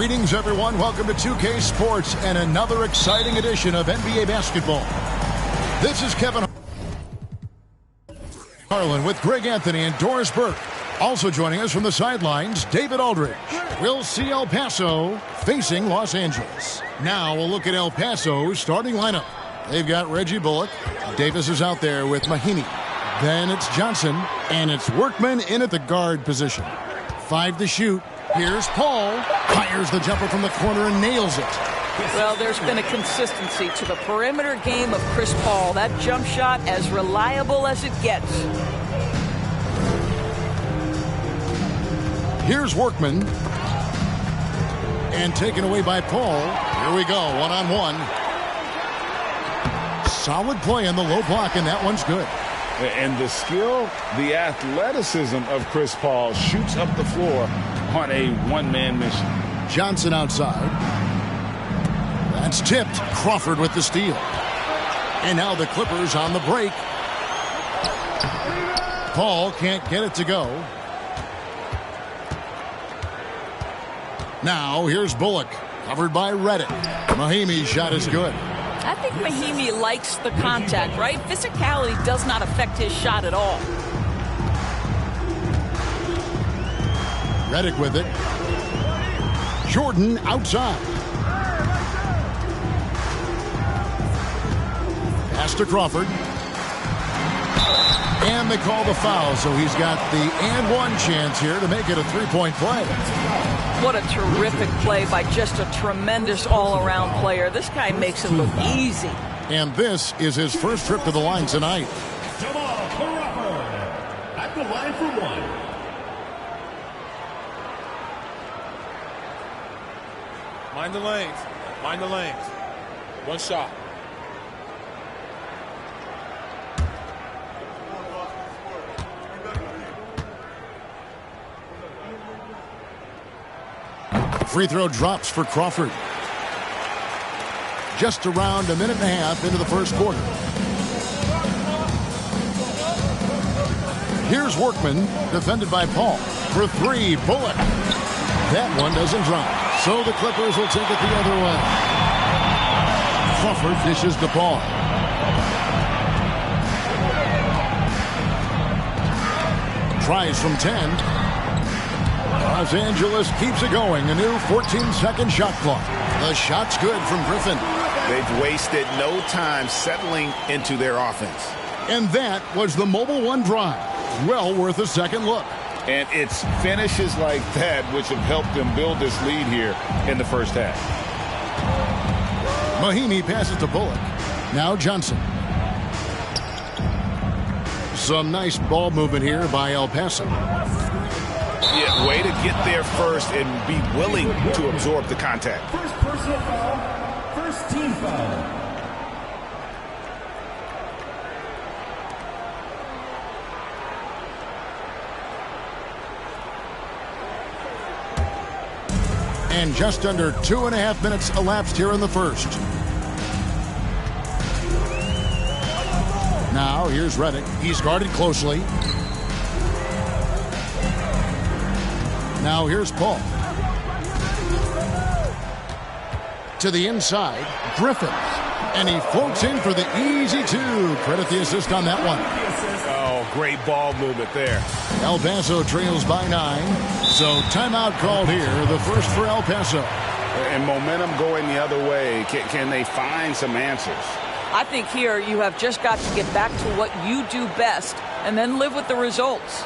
Greetings, everyone. Welcome to 2K Sports and another exciting edition of NBA basketball. This is Kevin Harlan with Greg Anthony and Doris Burke. Also joining us from the sidelines, David Aldridge. We'll see El Paso facing Los Angeles. Now we'll look at El Paso's starting lineup. They've got Reggie Bullock. Davis is out there with Mahinmi. Then it's Johnson, and it's Workman in at the guard position. 5 to shoot. Here's Paul. Fires the jumper from the corner and nails it. Well, there's been a consistency to the perimeter game of Chris Paul. That jump shot as reliable as it gets. Here's Workman. And taken away by Paul. Here we go, one-on-one. Solid play in the low block, and that one's good. And the skill, the athleticism of Chris Paul shoots up the floor on a one-man mission. Johnson outside. That's tipped. Crawford with the steal. And now the Clippers on the break. Paul can't get it to go. Now here's Bullock. Covered by Reddick. Mahinmi's shot is good. I think Mahinmi likes the contact, right? Physicality does not affect his shot at all. Reddick with it. Jordan outside. Pass to Crawford. And they call the foul, so he's got the and one chance here to make it a three-point play. What a terrific play by just a tremendous all-around player. This guy makes it look easy. And this is his first trip to the line tonight. At the line for one. Mind the lanes. Mind the lanes. One shot. Free throw drops for Crawford. Just around a minute and a half into the first quarter. Here's Workman, defended by Paul. For 3, Bullock. That one doesn't drop. So the Clippers will take it the other way. Crawford dishes to Paul. Tries from 10. Los Angeles keeps it going. A new 14-second shot clock. The shot's good from Griffin. They've wasted no time settling into their offense. And that was the Mobile One drive. Well worth a second look. And it's finishes like that which have helped them build this lead here in the first half. Mahinmi passes to Bullock. Now Johnson. Some nice ball movement here by El Paso. Yeah, way to get there first and be willing to absorb the contact. First personal foul. First team foul. And just under 2.5 minutes elapsed here in the first. Now here's Reddick. He's guarded closely. Now here's Paul. To the inside, Griffin. And he floats in for the easy 2. Credit the assist on that one. Oh, great ball movement there. El Paso trails by 9. So timeout called here, the first for El Paso. And momentum going the other way. Can they find some answers? I think here you have just got to get back to what you do best and then live with the results.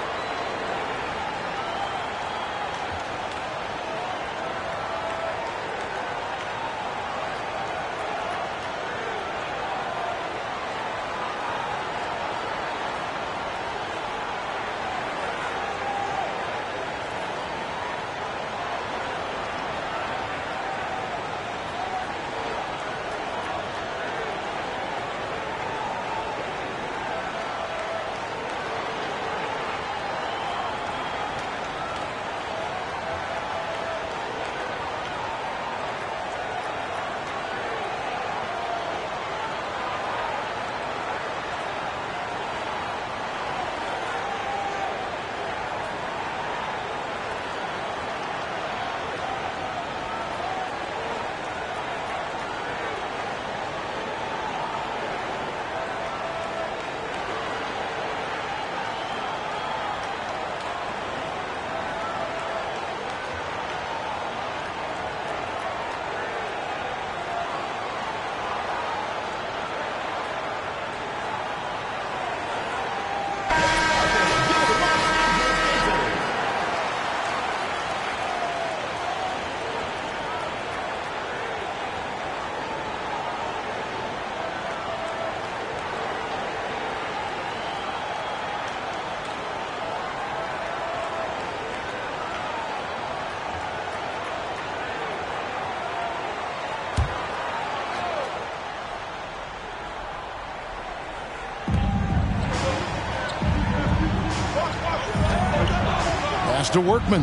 to Workman.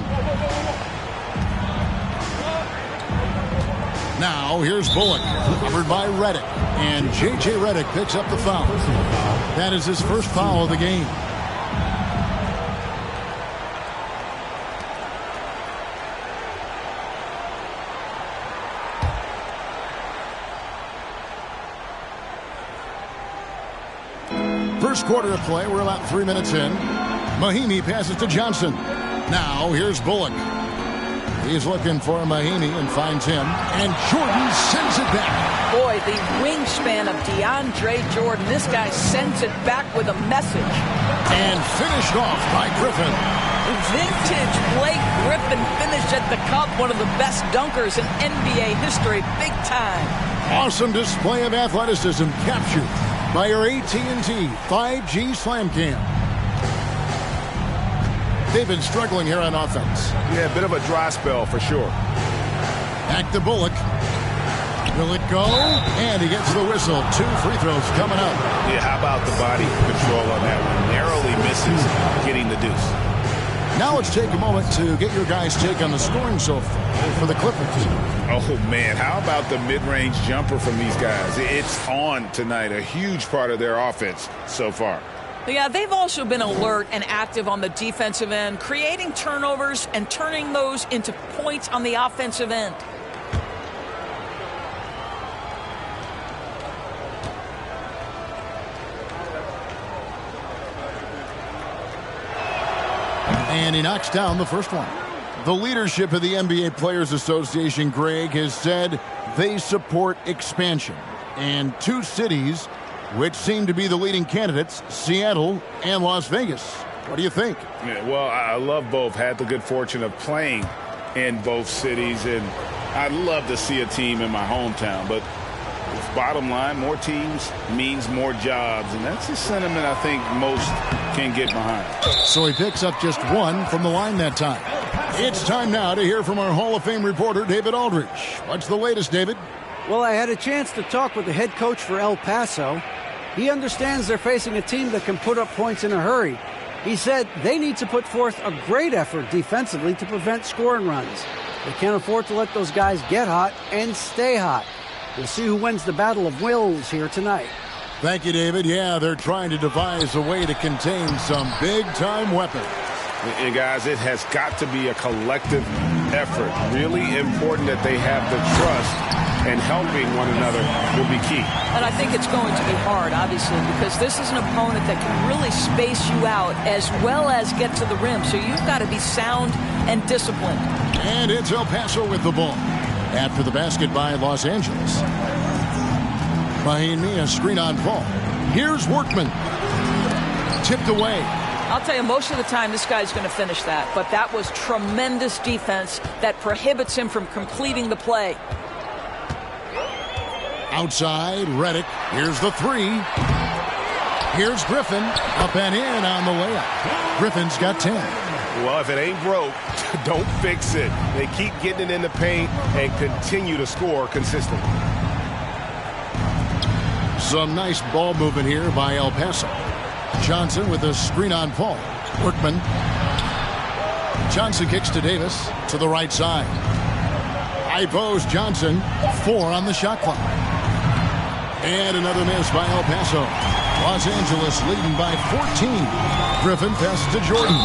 Now here's Bullock, covered by Reddick. And J.J. Reddick picks up the foul. That is his first foul of the game. First quarter of play. We're about 3 minutes in. Mahinmi passes to Johnson. Now here's Bullock. He's looking for Mahinmi and finds him. And Jordan sends it back. Boy, the wingspan of DeAndre Jordan. This guy sends it back with a message. And finished off by Griffin. Vintage Blake Griffin finished at the cup. One of the best dunkers in NBA history. Big time. Awesome display of athleticism captured by your AT&T 5G Slam Cam. They've been struggling here on offense. Yeah, a bit of a dry spell for sure. Back to Bullock. Will it go? And he gets the whistle. 2 free throws coming up. Yeah, how about the body control on that one? Narrowly misses getting the deuce. Now let's take a moment to get your guys' take on the scoring so far for the Clippers. Oh, man, how about the mid-range jumper from these guys? It's on tonight, a huge part of their offense so far. Yeah, they've also been alert and active on the defensive end, creating turnovers and turning those into points on the offensive end. And he knocks down the first one. The leadership of the NBA Players Association, Greg, has said they support expansion. And 2 cities which seem to be the leading candidates, Seattle and Las Vegas. What do you think? Yeah, well, I love both. Had the good fortune of playing in both cities, and I'd love to see a team in my hometown. But bottom line, more teams means more jobs, and that's the sentiment I think most can get behind. So he picks up just 1 from the line that time. It's time now to hear from our Hall of Fame reporter, David Aldridge. What's the latest, David? Well, I had a chance to talk with the head coach for El Paso. He understands they're facing a team that can put up points in a hurry. He said they need to put forth a great effort defensively to prevent scoring runs. They can't afford to let those guys get hot and stay hot. We'll see who wins the battle of wills here tonight. Thank you, David. Yeah, they're trying to devise a way to contain some big-time weapons. And guys, it has got to be a collective effort. Really important that they have the trust, and helping one another will be key. And I think it's going to be hard, obviously, because this is an opponent that can really space you out as well as get to the rim. So you've got to be sound and disciplined. And it's El Paso with the ball. After the basket by Los Angeles. Mahinmi, a screen on Paul. Here's Workman. Tipped away. I'll tell you, most of the time this guy's going to finish that. But that was tremendous defense that prohibits him from completing the play. Outside, Reddick. Here's the 3. Here's Griffin. Up and in on the layup. Griffin's got 10. Well, if it ain't broke, don't fix it. They keep getting it in the paint and continue to score consistently. Some nice ball movement here by El Paso. Johnson with a screen on Paul. Workman. Johnson kicks to Davis to the right side. High post Johnson. 4 on the shot clock. And another miss by El Paso. Los Angeles leading by 14. Griffin passes to Jordan.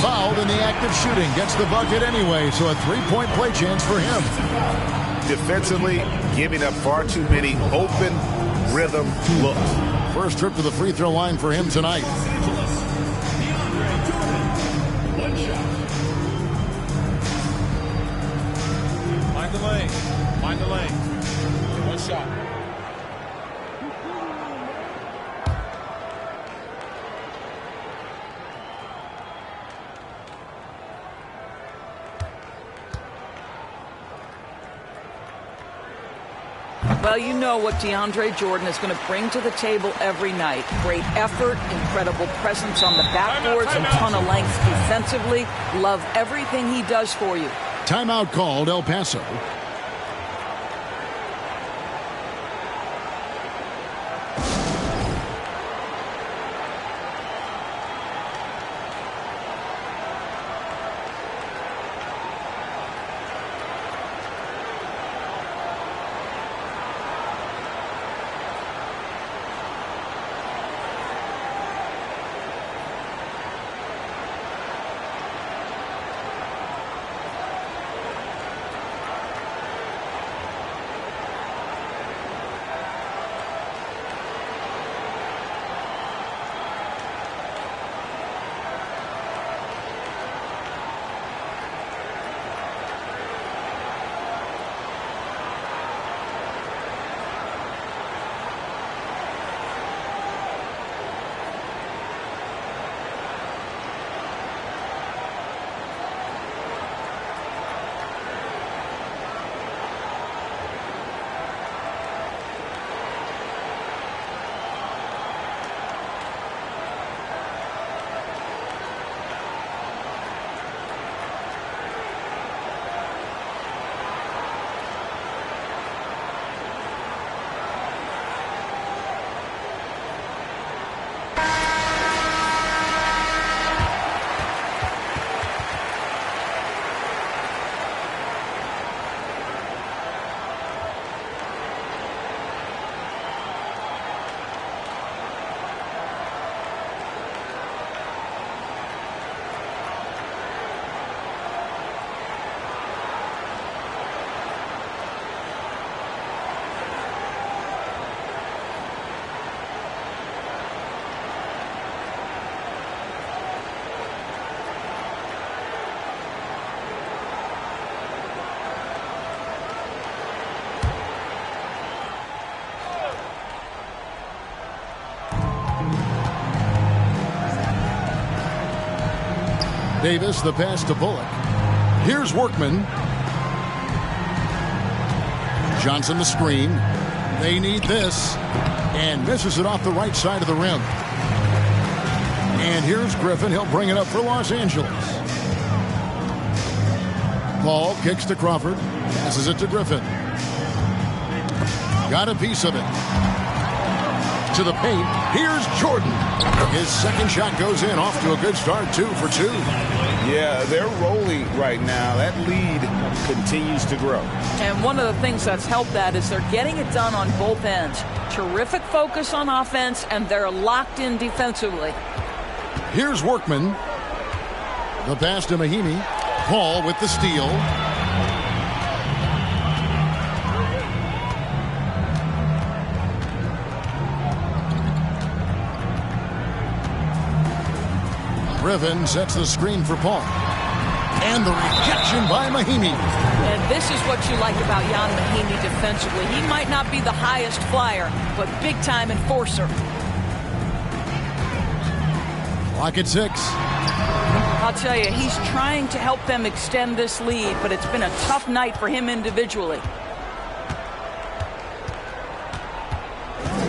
Fouled in the act of shooting. Gets the bucket anyway, so a 3-point play chance for him. Defensively, giving up far too many open rhythm looks. First trip to the free throw line for him tonight. Mind the lane. Mind the lane. 1 shot. Well, you know what DeAndre Jordan is going to bring to the table every night. Great effort, incredible presence on the backboards, and ton of length defensively. Love everything he does for you. Timeout called, El Paso. Davis, the pass to Bullock. Here's Workman. Johnson the screen. They need this. And misses it off the right side of the rim. And here's Griffin. He'll bring it up for Los Angeles. Paul kicks to Crawford. Passes it to Griffin. Got a piece of it. To the paint. Here's Jordan. His second shot goes in. Off to a good start. 2 for 2. Yeah, they're rolling right now. That lead continues to grow. And one of the things that's helped that is they're getting it done on both ends. Terrific focus on offense, and they're locked in defensively. Here's Workman. The pass to Mahimi. Paul with the steal. Griffin sets the screen for Paul. And the rejection by Mahimi. And this is what you like about Jan Mahimi defensively. He might not be the highest flyer, but big-time enforcer. Clock at 6. I'll tell you, he's trying to help them extend this lead, but it's been a tough night for him individually.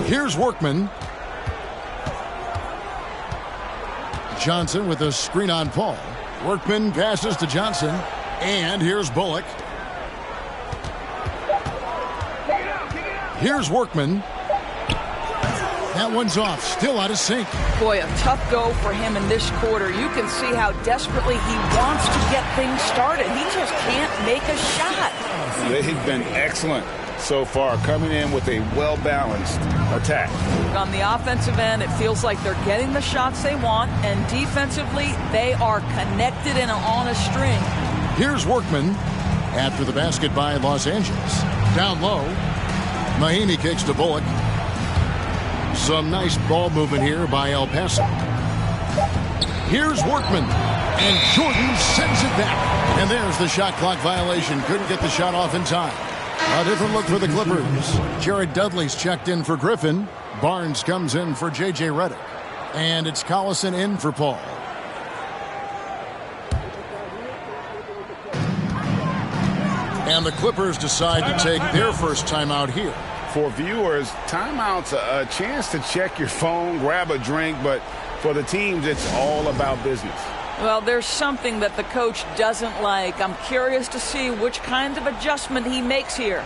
Here's Workman. Johnson with a screen on Paul. Workman passes to Johnson. And here's Bullock. Here's Workman. That one's off. Still out of sync. Boy, a tough go for him in this quarter. You can see how desperately he wants to get things started. He just can't make a shot. They've been excellent so far, coming in with a well-balanced attack. On the offensive end, it feels like they're getting the shots they want, and defensively, they are connected and on a string. Here's Workman after the basket by Los Angeles. Down low, Mahimi kicks to Bullock. Some nice ball movement here by El Paso. Here's Workman, and Jordan sends it back. And there's the shot clock violation. Couldn't get the shot off in time. A different look for the Clippers. Jared Dudley's checked in for Griffin. Barnes comes in for J.J. Redick. And it's Collison in for Paul. And the Clippers decide to take their first timeout here. For viewers, timeout's a chance to check your phone, grab a drink, but for the teams, it's all about business. Well, there's something that the coach doesn't like. I'm curious to see which kind of adjustment he makes here.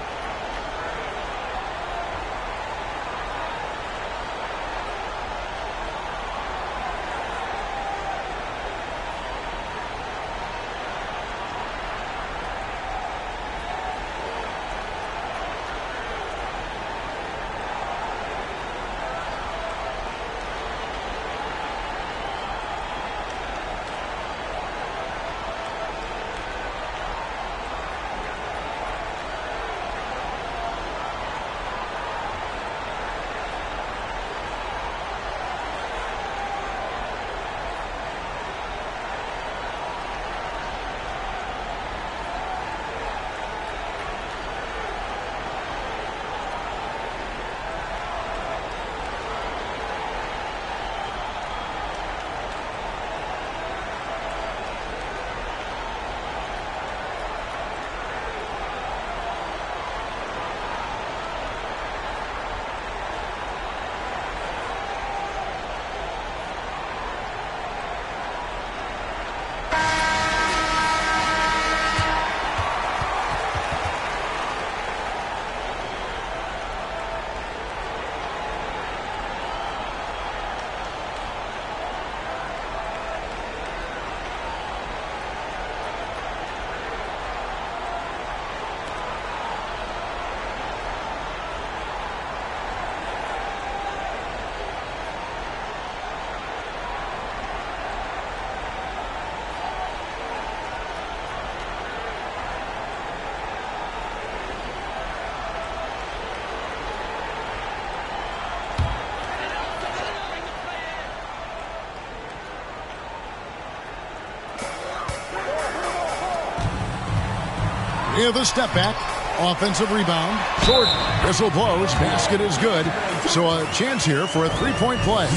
Here's the step back. Offensive rebound. Jordan. Whistle blows. Basket is good. So a chance here for a three-point play.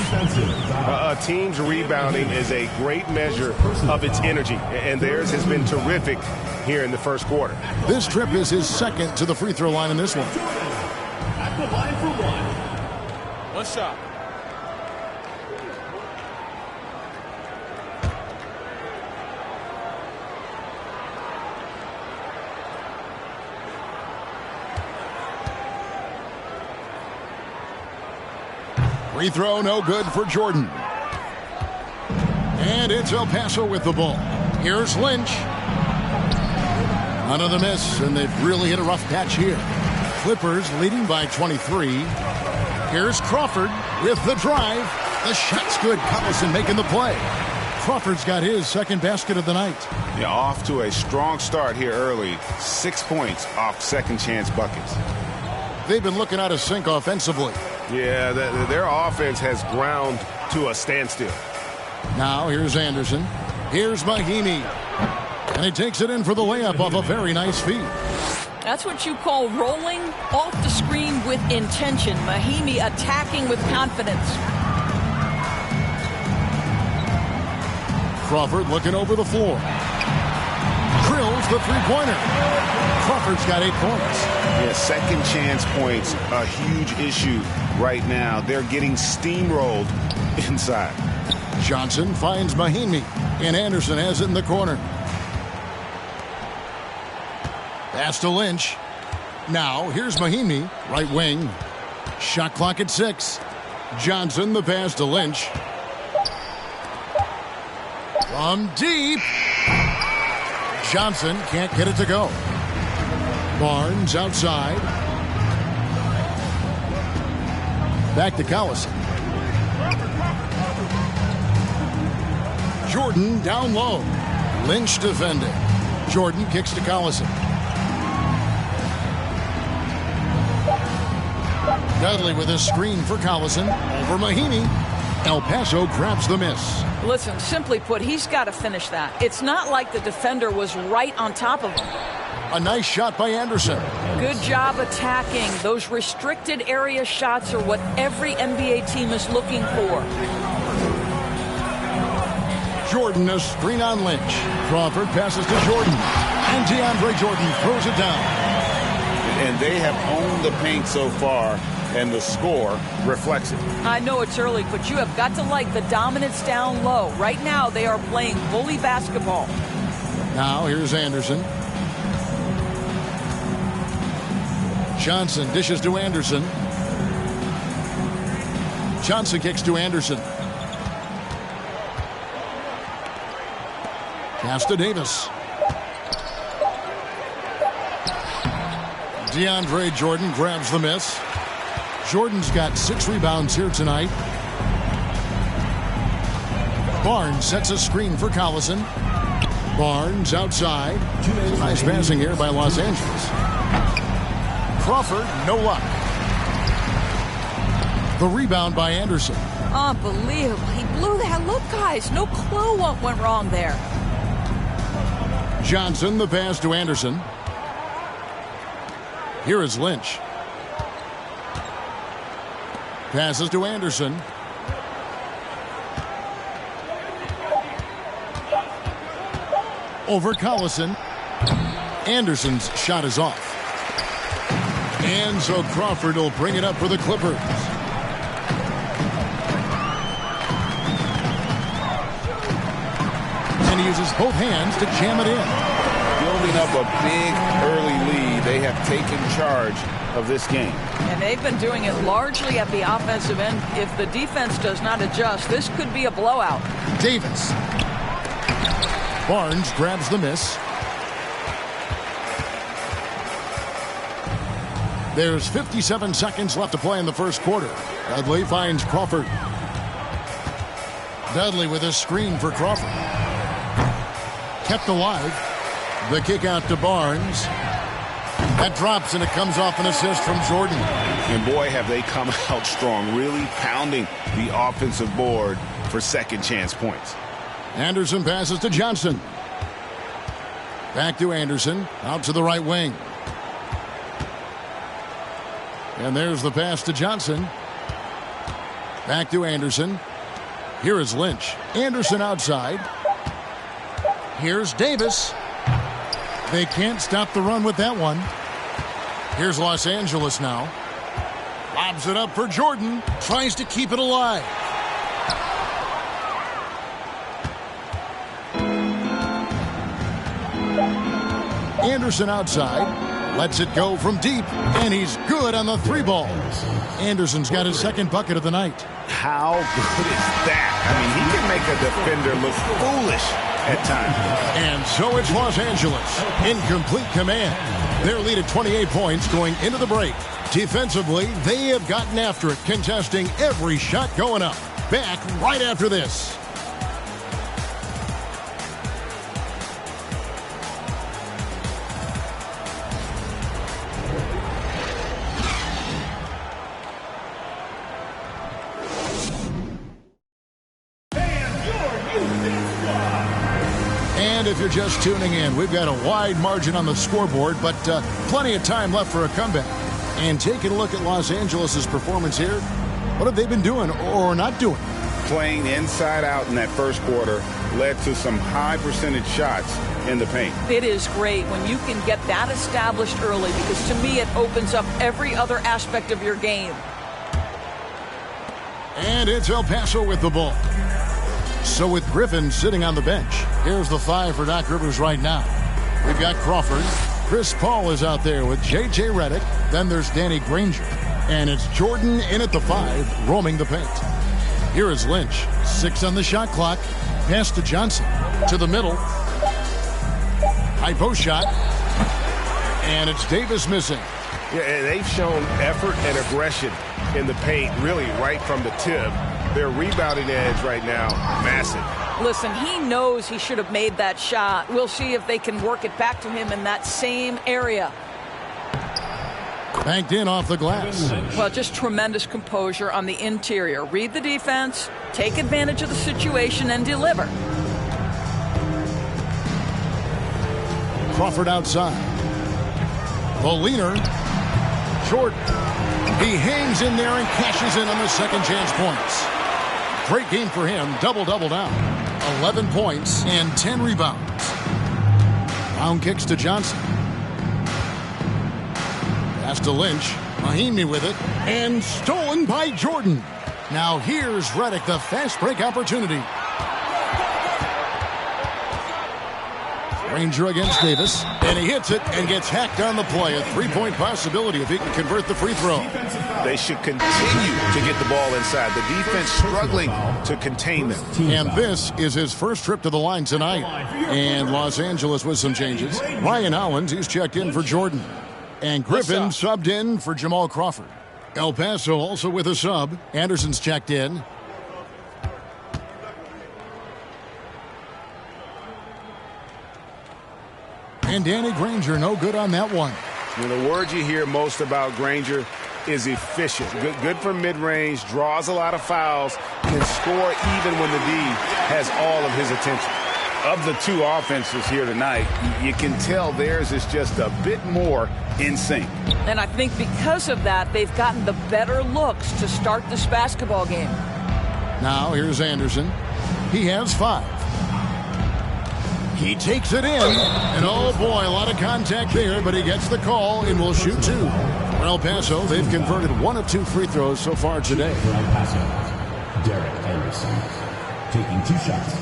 A team's rebounding is a great measure of its energy, and theirs has been terrific here in the first quarter. This trip is his second to the free throw line in this one. At the line for one. One shot. Free throw, no good for Jordan. And it's El Paso with the ball. Here's Lynch. Another miss, and they've really hit a rough patch here. Clippers leading by 23. Here's Crawford with the drive. The shot's good. Collison making the play. Crawford's got his second basket of the night. Yeah, off to a strong start here early. 6 points off second chance buckets. They've been looking out of sync offensively. Yeah, their offense has ground to a standstill. Now here's Anderson. Here's Mahimi. And he takes it in for the layup off a very nice feed. That's what you call rolling off the screen with intention. Mahimi attacking with confidence. Crawford looking over the floor. Drills the three-pointer. Crawford's got 8 points. Yeah, second chance points, a huge issue right now. They're getting steamrolled inside. Johnson finds Mahimi, and Anderson has it in the corner. Pass to Lynch. Now, here's Mahimi, right wing. Shot clock at 6. Johnson, the pass to Lynch. From deep. Johnson can't get it to go. Barnes outside. Back to Collison. Jordan down low. Lynch defending. Jordan kicks to Collison. Dudley with a screen for Collison. Over Mahimi. El Paso grabs the miss. Listen, simply put, he's got to finish that. It's not like the defender was right on top of him. A nice shot by Anderson. Good job attacking. Those restricted area shots are what every NBA team is looking for. Jordan, a screen on Lynch. Crawford passes to Jordan. And DeAndre Jordan throws it down. And they have owned the paint so far, and the score reflects it. I know it's early, but you have got to like the dominance down low. Right now, they are playing bully basketball. Now, here's Anderson. Johnson dishes to Anderson. Johnson kicks to Anderson. Pass to Davis. DeAndre Jordan grabs the miss. Jordan's got 6 rebounds here tonight. Barnes sets a screen for Collison. Barnes outside. Nice passing here by Los Angeles. Crawford, no luck. The rebound by Anderson. Unbelievable. He blew that. Look, guys, no clue what went wrong there. Johnson, the pass to Anderson. Here is Lynch. Passes to Anderson. Over Collison. Anderson's shot is off. And so Crawford will bring it up for the Clippers. And he uses both hands to jam it in. Building up a big early lead. They have taken charge of this game. And they've been doing it largely at the offensive end. If the defense does not adjust, this could be a blowout. Davis. Barnes grabs the miss. There's 57 seconds left to play in the first quarter. Dudley finds Crawford. Dudley with a screen for Crawford. Kept alive. The kick out to Barnes. That drops, and it comes off an assist from Jordan. And boy, have they come out strong, really pounding the offensive board for second chance points. Anderson passes to Johnson. Back to Anderson, out to the right wing. And there's the pass to Johnson. Back to Anderson. Here is Lynch. Anderson outside. Here's Davis. They can't stop the run with that one. Here's Los Angeles now. Lobs it up for Jordan. Tries to keep it alive. Anderson outside. Lets it go from deep. And he's good on the 3-ball. Anderson's got his second bucket of the night. How good is that? I mean, he can make a defender look foolish at times. And so it's Los Angeles in complete command. Their lead at 28 points going into the break. Defensively, they have gotten after it, contesting every shot going up. Back right after this. And if you're just tuning in, we've got a wide margin on the scoreboard, but plenty of time left for a comeback. And taking a look at Los Angeles' performance here, what have they been doing or not doing? Playing inside out in that first quarter led to some high percentage shots in the paint. It is great when you can get that established early, because to me it opens up every other aspect of your game. And it's El Paso with the ball. So with Griffin sitting on the bench, here's the 5 for Doc Rivers right now. We've got Crawford. Chris Paul is out there with J.J. Redick. Then there's Danny Granger. And it's Jordan in at the 5, roaming the paint. Here is Lynch. 6 on the shot clock. Pass to Johnson. To the middle. High post shot. And it's Davis missing. Yeah, and they've shown effort and aggression in the paint, really right from the tip. Their rebounding edge right now, massive. Listen, he knows he should have made that shot. We'll see if they can work it back to him in that same area. Banked in off the glass. Well, just tremendous composure on the interior. Read the defense, take advantage of the situation, and deliver. Crawford outside. The leaner. Jordan. He hangs in there and cashes in on the second chance points. Great game for him. Double-double now. 11 points and 10 rebounds. Round kicks to Johnson. Pass to Lynch. Mahimi with it. And stolen by Jordan. Now here's Redick, the fast break opportunity. Granger against Davis. And he hits it and gets hacked on the play. A 3-point possibility if he can convert the free throw. They should continue to get the ball inside. The defense struggling to contain them. And this is his first trip to the line tonight. And Los Angeles with some changes. Ryan Hollins, he's checked in for Jordan. And Griffin subbed in for Jamal Crawford. El Paso also with a sub. Anderson's checked in. And Danny Granger, no good on that one. And the word you hear most about Granger is efficient. Good from mid-range, draws a lot of fouls, can score even when the D has all of his attention. Of the two offenses here tonight, you can tell theirs is just a bit more in sync. And I think because of that, they've gotten the better looks to start this basketball game. Now here's Anderson. He has 5. He takes it in, and oh boy, a lot of contact there, but he gets the call and will shoot 2. For El Paso, they've converted 1 of 2 free throws so far today. For El Paso, Derek Anderson, taking 2 shots.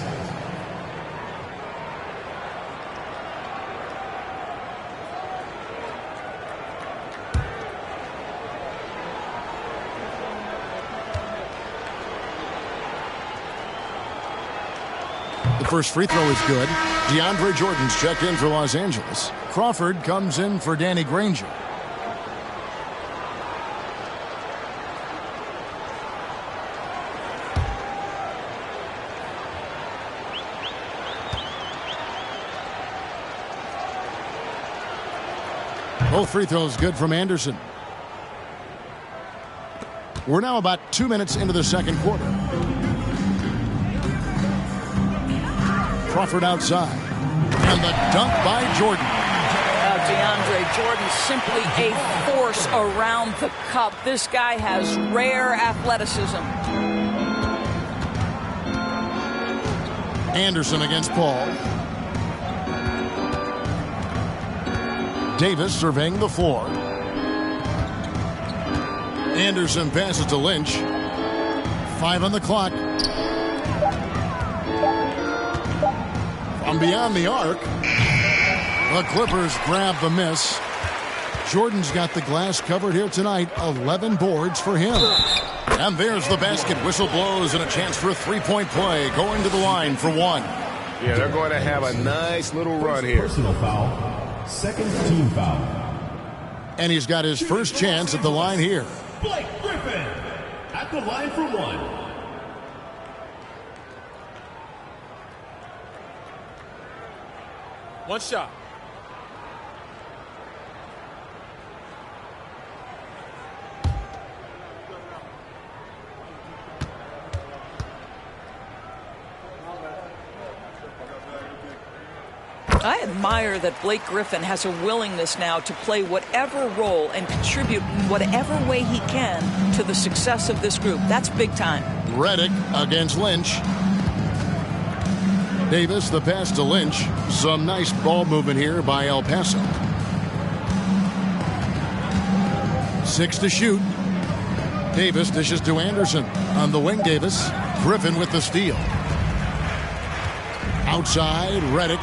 The first free throw is good. DeAndre Jordan's checked in for Los Angeles. Crawford comes in for Danny Granger. Both free throws good from Anderson. We're now about 2 minutes into the second quarter. Crawford outside. And the dunk by Jordan. DeAndre Jordan, simply a force around the cup. This guy has rare athleticism. Anderson against Paul. Davis surveying the floor. Anderson passes to Lynch. 5 on the clock. From beyond the arc, the Clippers grab the miss. Jordan's got the glass covered here tonight. 11 boards for him. And there's the basket. Whistle blows and a chance for a three-point play. Going to the line for one. Yeah, they're going to have a nice little run here. Personal foul. Second team foul. And he's got his first chance at the line here. Blake Griffin at the line for one. One shot. I admire that Blake Griffin has a willingness now to play whatever role and contribute in whatever way he can to the success of this group. That's big time. Redick against Lynch. Davis, the pass to Lynch. Some nice ball movement here by El Paso. 6 to shoot. Davis dishes to Anderson. On the wing, Davis. Griffin with the steal. Outside, Redick.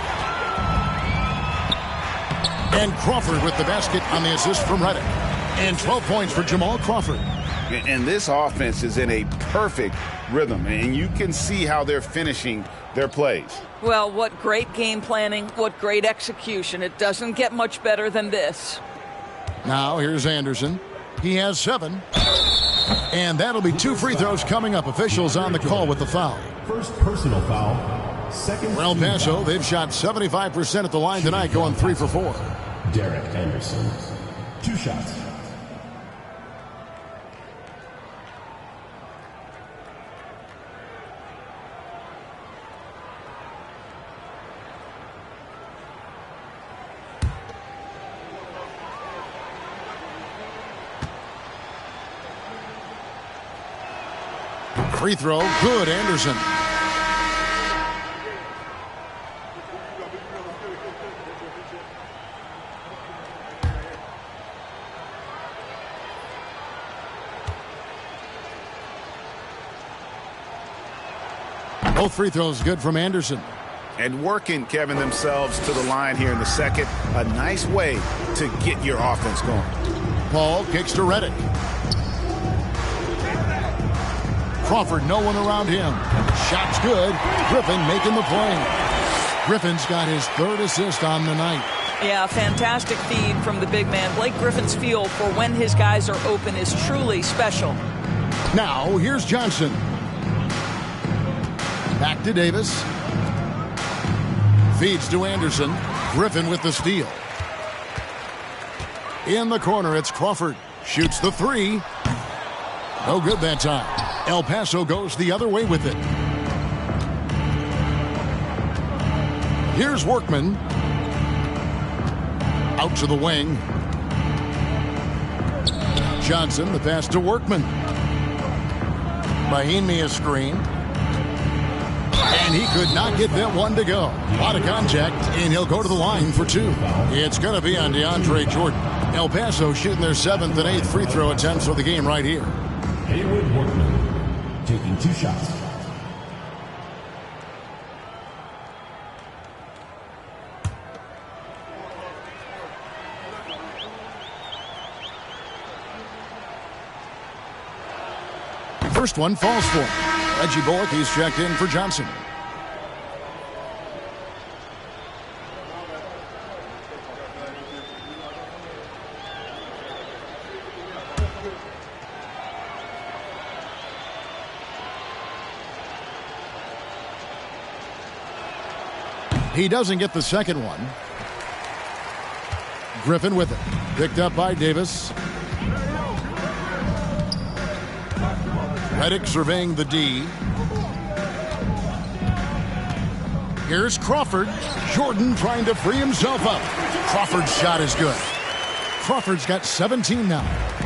And Crawford with the basket on the assist from Redick. And 12 points for Jamal Crawford. And this offense is in a perfect rhythm, and you can see how they're finishing their plays. Well, what great game planning, what great execution. It doesn't get much better than this. Now here's Anderson. He has 7. And that'll be 2 free throws coming up. Officials on the call with the foul. First personal foul. Second. For El Paso, they've shot 75% at the line tonight, going 3 for 4. Derek Anderson. 2 shots. Free throw, good, Anderson. Both free throws good from Anderson. And working, Kevin, themselves to the line here in the second. A nice way to get your offense going. Paul kicks to Redick. Crawford, no one around him. Shot's good. Griffin making the play. Griffin's got his 3rd assist on the night. Yeah, fantastic feed from the big man. Blake Griffin's feel for when his guys are open is truly special. Now, here's Johnson. Back to Davis. Feeds to Anderson. Griffin with the steal. In the corner, it's Crawford. Shoots the 3. No good that time. El Paso goes the other way with it. Here's Workman. Out to the wing. Johnson, the pass to Workman. Mahimi a screen. And he could not get that one to go. A lot of contact, and he'll go to the line for 2. It's going to be on DeAndre Jordan. El Paso shooting their 7th and 8th free throw attempts for the game right here. Haywood Workman taking 2 shots. First one falls for him. Reggie Bullock, he's checked in for Johnson. He doesn't get the second one. Griffin with it. Picked up by Davis. Redick surveying the D. Here's Crawford. Jordan trying to free himself up. Crawford's shot is good. Crawford's got 17 now.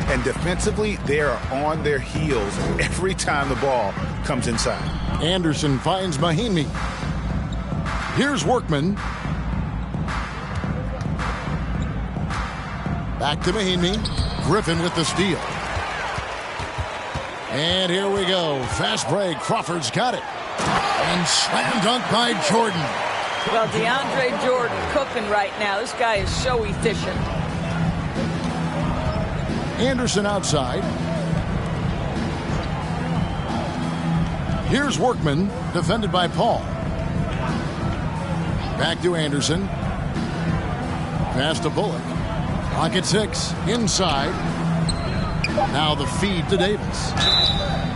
And defensively, they are on their heels every time the ball comes inside. Anderson finds Mahinmi. Here's Workman. Back to Mahinmi. Griffin with the steal. And here we go. Fast break. Crawford's got it. And slam dunk by Jordan. Well, DeAndre Jordan cooking right now. This guy is so efficient. Anderson outside. Here's Workman, defended by Paul. Back to Anderson. Pass to Bullock. Clock at 6. Inside. Now the feed to Davis.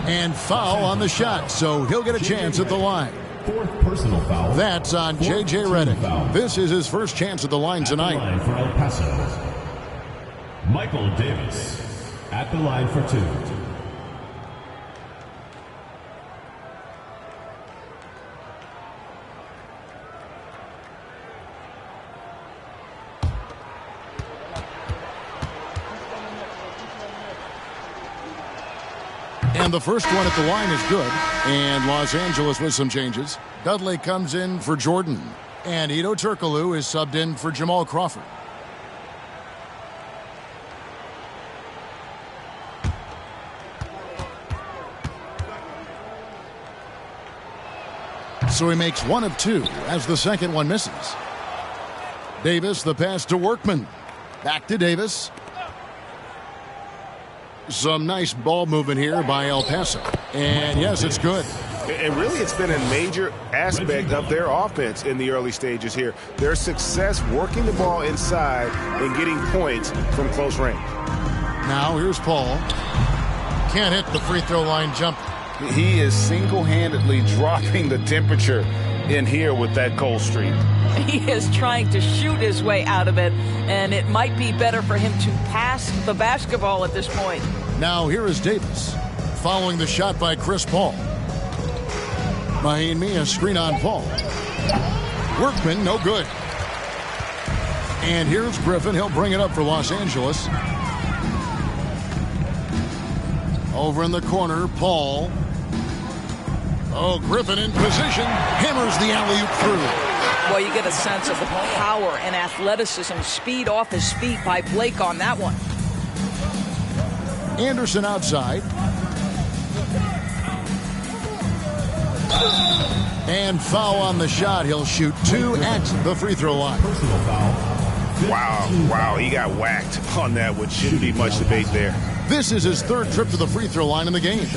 And foul on the shot, so he'll get a chance at the line. Fourth personal foul. That's on J.J. Redick. This is his first chance at the line tonight. At the line for El Paso, Michael Davis at the line for 2. And the first one at the line is good. And Los Angeles with some changes. Dudley comes in for Jordan. And Ito Turkoglu is subbed in for Jamal Crawford. So he makes 1 of 2 as the second one misses. Davis, the pass to Workman. Back to Davis. Some nice ball movement here by El Paso. And yes, it's good. And really, it's been a major aspect of their offense in the early stages here. Their success working the ball inside and getting points from close range. Now here's Paul. Can't hit the free throw line jump. He is single-handedly dropping the temperature in here with that cold streak. He is trying to shoot his way out of it, and it might be better for him to pass the basketball at this point. Now here is Davis, following the shot by Chris Paul. Mahinmi, a screen on Paul. Workman, no good. And here's Griffin. He'll bring it up for Los Angeles. Over in the corner, Paul. Oh, Griffin in position. Hammers the alley-oop through. Well, you get a sense of the power and athleticism, speed off his feet by Blake on that one. Anderson outside. And foul on the shot. He'll shoot 2 at the free throw line. Personal foul. Wow, he got whacked on that, which shouldn't be much debate there. This is his 3rd trip to the free throw line in the game.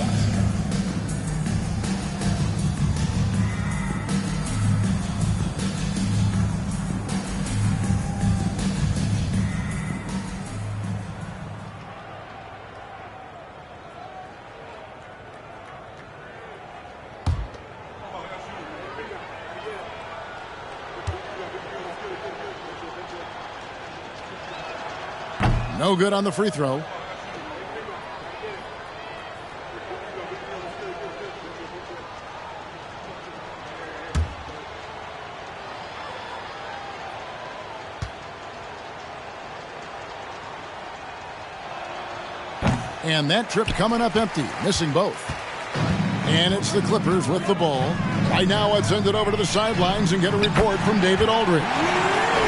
No good on the free throw. And that trip coming up empty, missing both. And it's the Clippers with the ball. Right now, let's send it over to the sidelines and get a report from David Aldridge.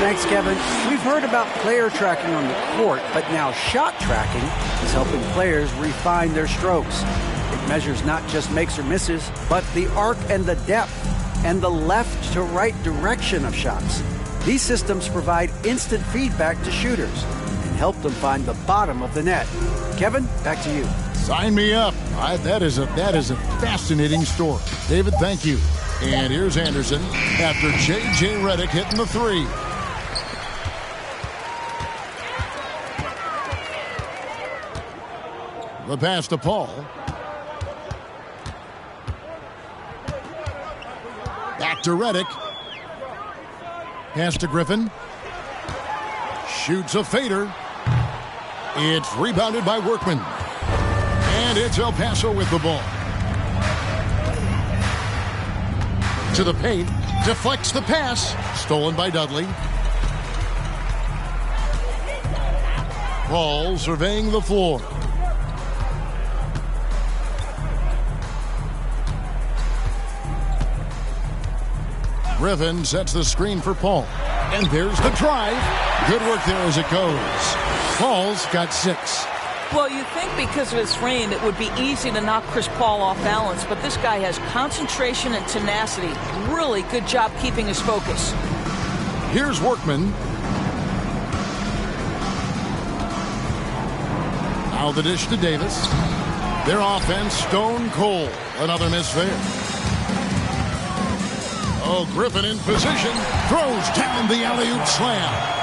Thanks, Kevin. We've heard about player tracking on the court, but now shot tracking is helping players refine their strokes. It measures not just makes or misses, but the arc and the depth and the left to right direction of shots. These systems provide instant feedback to shooters and help them find the bottom of the net. Kevin, back to you. Sign me up. That is a fascinating story. David, thank you. And here's Anderson after J.J. Redick hitting the 3. The pass to Paul. Back to Redick. Pass to Griffin. Shoots a fader. It's rebounded by Workman. And it's El Paso with the ball. To the paint. Deflects the pass. Stolen by Dudley. Paul surveying the floor. Griffin sets the screen for Paul. And there's the drive. Good work there as it goes. Paul's got 6. Well, you think because of his frame it would be easy to knock Chris Paul off balance, but this guy has concentration and tenacity. Really good job keeping his focus. Here's Workman. Now the dish to Davis. Their offense stone cold. Another miss there. Oh, Griffin in position. Throws down the alley-oop slam.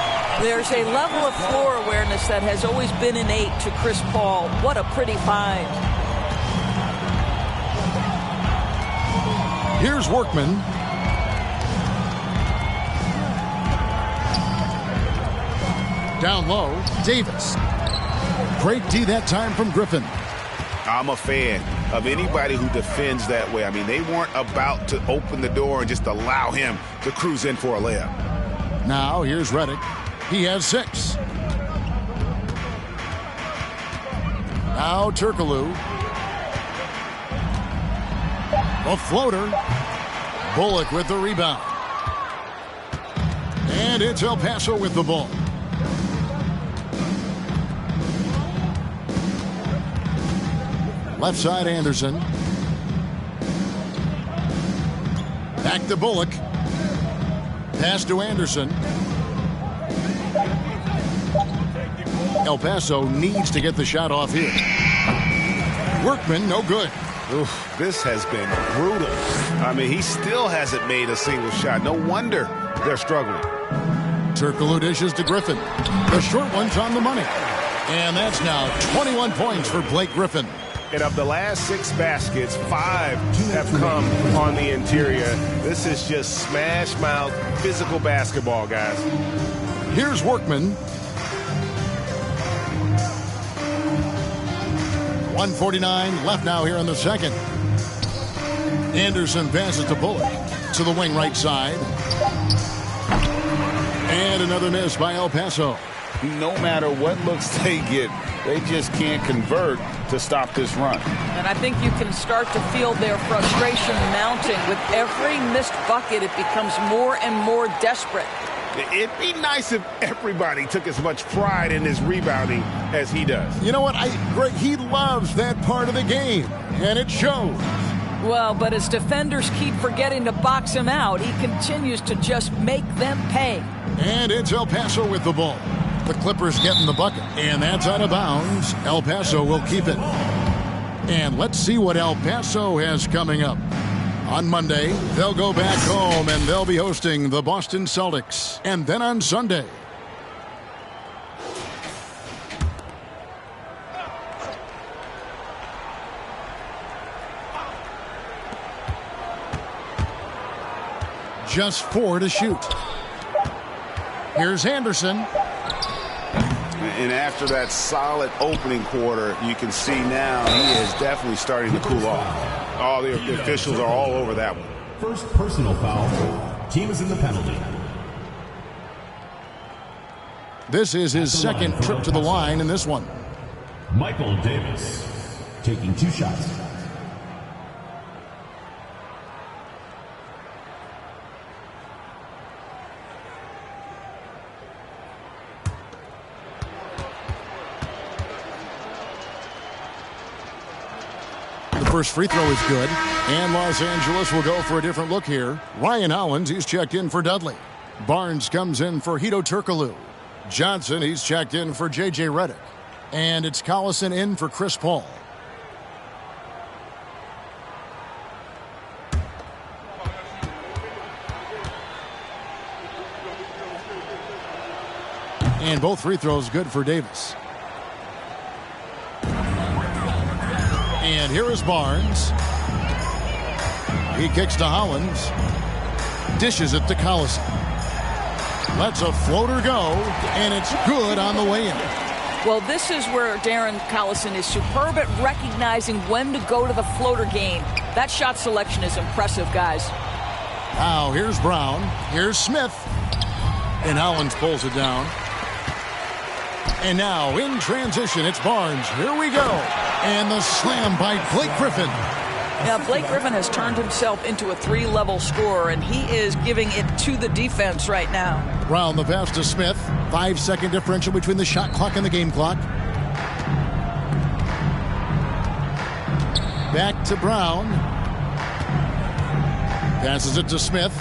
There's a level of floor awareness that has always been innate to Chris Paul. What a pretty find. Here's Workman. Down low, Davis. Great D that time from Griffin. I'm a fan of anybody who defends that way. I mean, they weren't about to open the door and just allow him to cruise in for a layup. Now here's Redick. He has 6. Now Turkoglu. A floater. Bullock with the rebound. And it's El Paso with the ball. Left side Anderson. Back to Bullock. Pass to Anderson. El Paso needs to get the shot off here. Workman, no good. Oof, this has been brutal. I mean, he still hasn't made a single shot. No wonder they're struggling. Turkoglu dishes to Griffin. The short one's on the money. And that's now 21 points for Blake Griffin. And of the last 6 baskets, 5 have come on the interior. This is just smash mouth physical basketball, guys. Here's Workman. 1:49 left now here in the second. Anderson passes to Bullock to the wing right side. And another miss by El Paso. No matter what looks they get, they just can't convert to stop this run. And I think you can start to feel their frustration mounting. With every missed bucket, it becomes more and more desperate. It'd be nice if everybody took as much pride in his rebounding as he does. You know what? Greg, he loves that part of the game, and it shows. Well, but as defenders keep forgetting to box him out, he continues to just make them pay. And it's El Paso with the ball. The Clippers getting the bucket, and that's out of bounds. El Paso will keep it. And let's see what El Paso has coming up. On Monday, they'll go back home, and they'll be hosting the Boston Celtics. And then on Sunday, just 4 to shoot. Here's Anderson. And after that solid opening quarter, you can see now he is definitely starting to cool off. All the officials are all over that one. First personal foul. Team is in the penalty. This is his second trip to the line in this one. Michael Davis taking 2 shots. First free throw is good, and Los Angeles will go for a different look here. Ryan Hollins, he's checked in for Dudley. Barnes comes in for Hedo Turkoglu. Johnson, he's checked in for J.J. Redick. And it's Collison in for Chris Paul. And both free throws good for Davis. And here is Barnes. He kicks to Hollins. Dishes it to Collison. Lets a floater go, and it's good on the way in. Well, this is where Darren Collison is superb at recognizing when to go to the floater game. That shot selection is impressive, guys. Now here's Brown. Here's Smith. And Hollins pulls it down. And now in transition, it's Barnes. Here we go. And the slam by Blake Griffin. Now, Blake Griffin has turned himself into a 3-level scorer, and he is giving it to the defense right now. Brown the pass to Smith. 5-second differential between the shot clock and the game clock. Back to Brown. Passes it to Smith.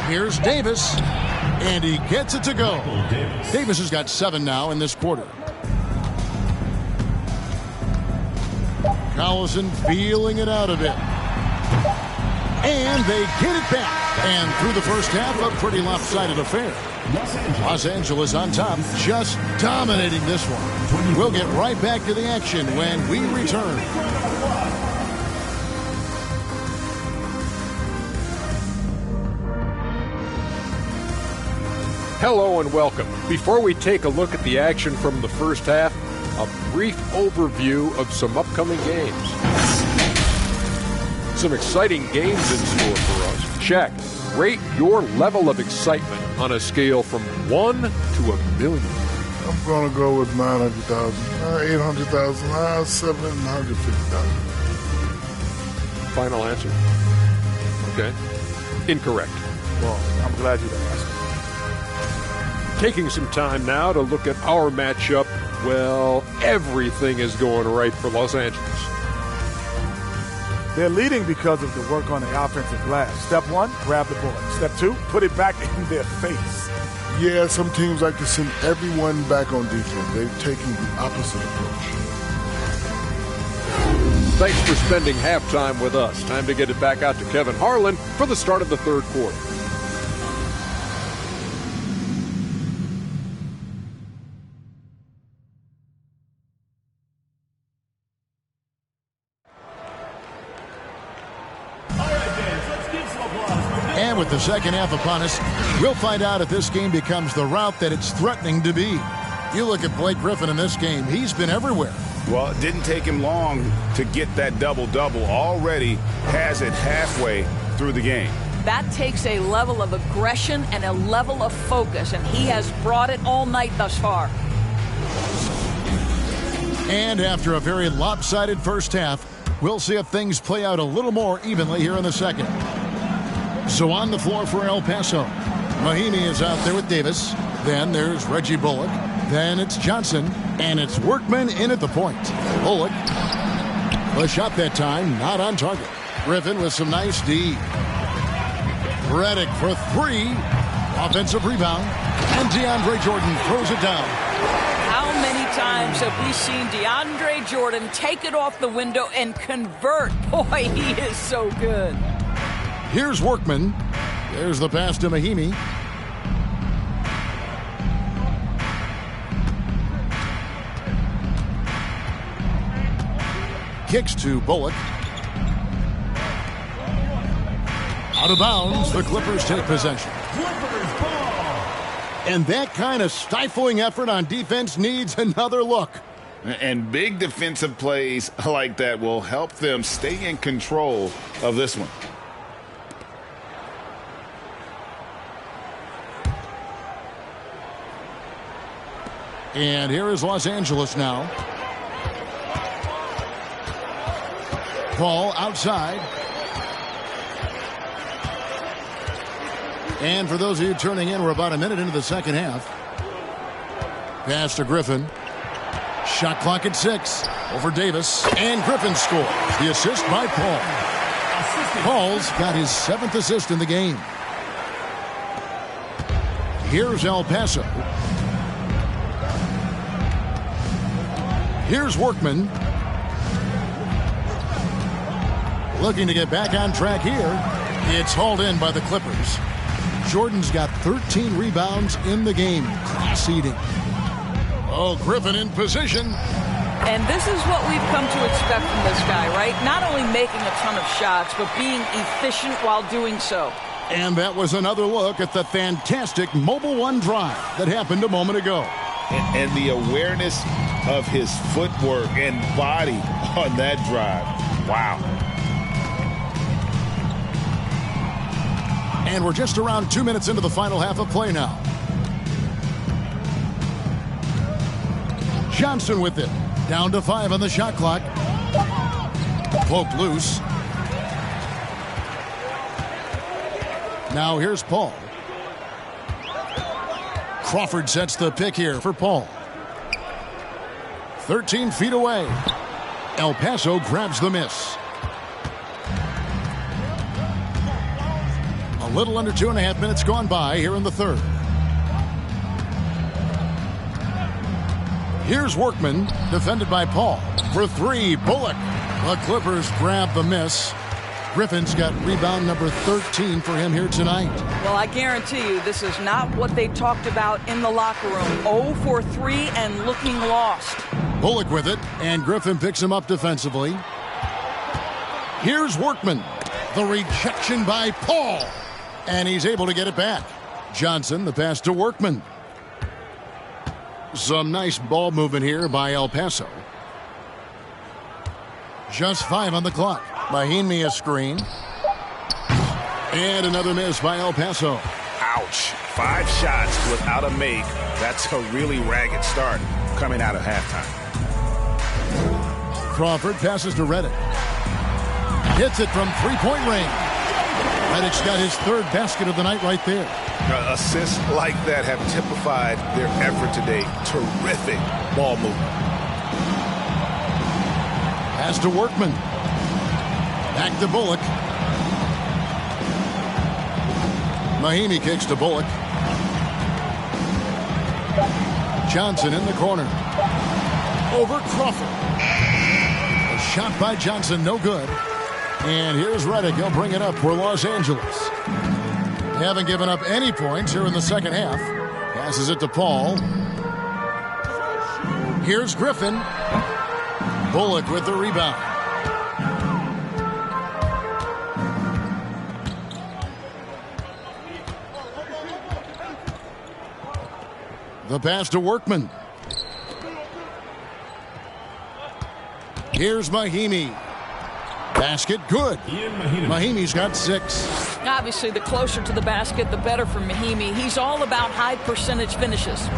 Here's Davis. And he gets it to go. Davis has got 7 now in this quarter. Collison feeling it out a bit. And they get it back. And through the first half, a pretty lopsided affair. Los Angeles on top, just dominating this one. We'll get right back to the action when we return. Hello and welcome. Before we take a look at the action from the first half, a brief overview of some upcoming games. Some exciting games in store for us. Shaq, rate your level of excitement on a scale from 1 to 1,000,000. I'm going to go with 900,000, 800,000, 750,000. Final answer. Okay. Incorrect. Well, I'm glad you asked. Taking some time now to look at our matchup. Well, everything is going right for Los Angeles. They're leading because of the work on the offensive glass. Step 1, grab the ball. Step 2, put it back in their face. Yeah, some teams like to send everyone back on defense. They're taking the opposite approach. Thanks for spending halftime with us. Time to get it back out to Kevin Harlan for the start of the third quarter. And with the second half upon us, we'll find out if this game becomes the route that it's threatening to be. You look at Blake Griffin in this game, he's been everywhere. Well, it didn't take him long to get that double-double. Already has it halfway through the game. That takes a level of aggression and a level of focus, and he has brought it all night thus far. And after a very lopsided first half, we'll see if things play out a little more evenly here in the second. So on the floor for El Paso, Mahinmi is out there with Davis. Then there's Reggie Bullock. Then it's Johnson. And it's Workman in at the point. Bullock. A shot that time, not on target. Griffin with some nice D. Redick for 3. Offensive rebound. And DeAndre Jordan throws it down. How many times have we seen DeAndre Jordan take it off the window and convert? Boy, he is so good. Here's Workman. There's the pass to Mahinmi. Kicks to Bullock. Out of bounds, the Clippers take possession. And that kind of stifling effort on defense needs another look. And big defensive plays like that will help them stay in control of this one. And here is Los Angeles now. Ball outside. And for those of you turning in, we're about a minute into the second half. Pass to Griffin. Shot clock at 6. Over Davis. And Griffin scores. The assist by Paul. Paul's got his 7th assist in the game. Here's El Paso. Here's Workman. Looking to get back on track here. It's hauled in by the Clippers. Jordan's got 13 rebounds in the game. Class-eating. Oh, Griffin in position. And this is what we've come to expect from this guy, right? Not only making a ton of shots, but being efficient while doing so. And that was another look at the fantastic Mobile One drive that happened a moment ago. And the awareness of his footwork and body on that drive. Wow. And we're just around 2 minutes into the final half of play now. Johnson with it. Down to 5 on the shot clock. Poked loose. Now here's Paul. Crawford sets the pick here for Paul. 13 feet away. El Paso grabs the miss. A little under 2.5 minutes gone by here in the third. Here's Workman, defended by Paul. For 3, Bullock. The Clippers grab the miss. Griffin's got rebound number 13 for him here tonight. Well, I guarantee you this is not what they talked about in the locker room. 0 for 3 and looking lost. Bullock with it, and Griffin picks him up defensively. Here's Workman. The rejection by Paul. And he's able to get it back. Johnson, the pass to Workman. Some nice ball movement here by El Paso. Just 5 on the clock. Mahimi a screen. And another miss by El Paso. Ouch. 5 shots without a make. That's a really ragged start coming out of halftime. Crawford passes to Redick. Hits it from 3-point range. Redick's got his 3rd basket of the night right there. Assists like that have typified their effort today. Terrific ball movement. Pass to Workman. Back to Bullock. Mahimi kicks to Bullock. Johnson in the corner. Over Crawford. A shot by Johnson, no good. And here's Redick. He'll bring it up for Los Angeles. They haven't given up any points here in the second half. Passes it to Paul. Here's Griffin. Bullock with the rebound. The pass to Workman. Here's Mahimi. Basket good. Mahimi's got 6. Obviously, the closer to the basket, the better for Mahimi. He's all about high percentage finishes.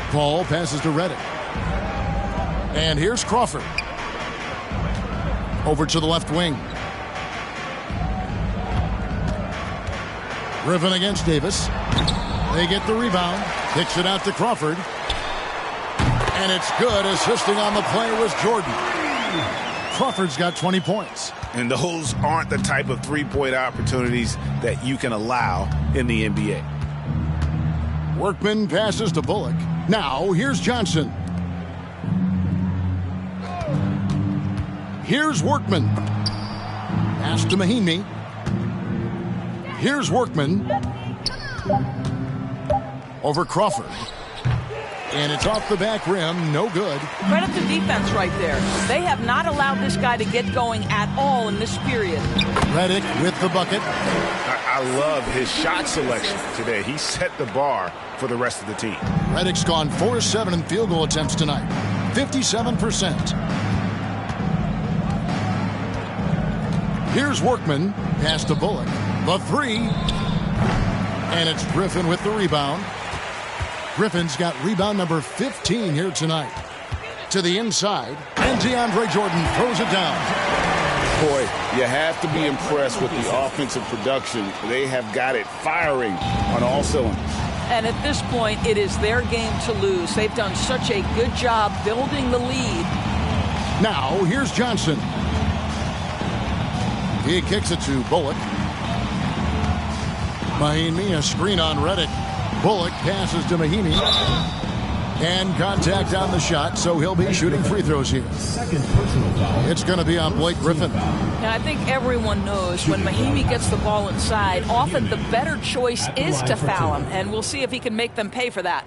Paul passes to Redick. And here's Crawford. Over to the left wing. Griffin against Davis. They get the rebound. Kicks it out to Crawford. And it's good. Assisting on the play was Jordan. Crawford's got 20 points. And those aren't the type of 3-point opportunities that you can allow in the NBA. Workman passes to Bullock. Now, here's Johnson. Here's Workman. Pass to Mahimi. Here's Workman. Over Crawford. And it's off the back rim. No good. Credit to defense right there. They have not allowed this guy to get going at all in this period. Redick with the bucket. I love his shot selection today. He set the bar for the rest of the team. Redick's gone 4-7 in field goal attempts tonight. 57%. Here's Workman. Pass to Bullock. The 3. And it's Griffin with the rebound. Griffin's got rebound number 15 here tonight. To the inside, and DeAndre Jordan throws it down. Boy, you have to be impressed with the offensive production. They have got it firing on all cylinders. And at this point, it is their game to lose. They've done such a good job building the lead. Now, here's Johnson. He kicks it to Bullock. Mahimi, a screen on Redick. Bullock passes to Mahimi. And contact on the shot, so he'll be shooting free throws here. It's going to be on Blake Griffin. Now, I think everyone knows when Mahimi gets the ball inside, often the better choice is to foul him. And we'll see if he can make them pay for that.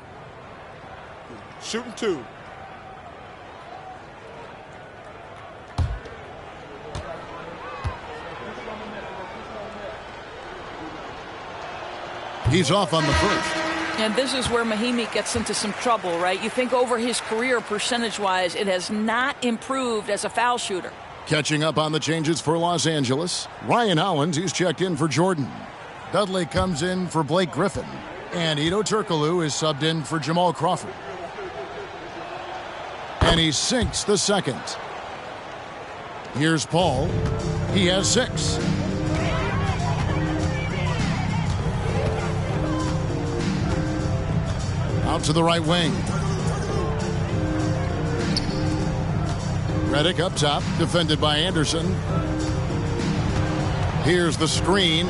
Shooting 2. He's off on the first. And this is where Mahimi gets into some trouble, right? You think over his career, percentage-wise, it has not improved as a foul shooter. Catching up on the changes for Los Angeles. Ryan Hollins, he's checked in for Jordan. Dudley comes in for Blake Griffin. And Ito Turkoglu is subbed in for Jamal Crawford. And he sinks the second. Here's Paul. He has 6. Out to the right wing. Reddick up top, defended by Anderson. Here's the screen.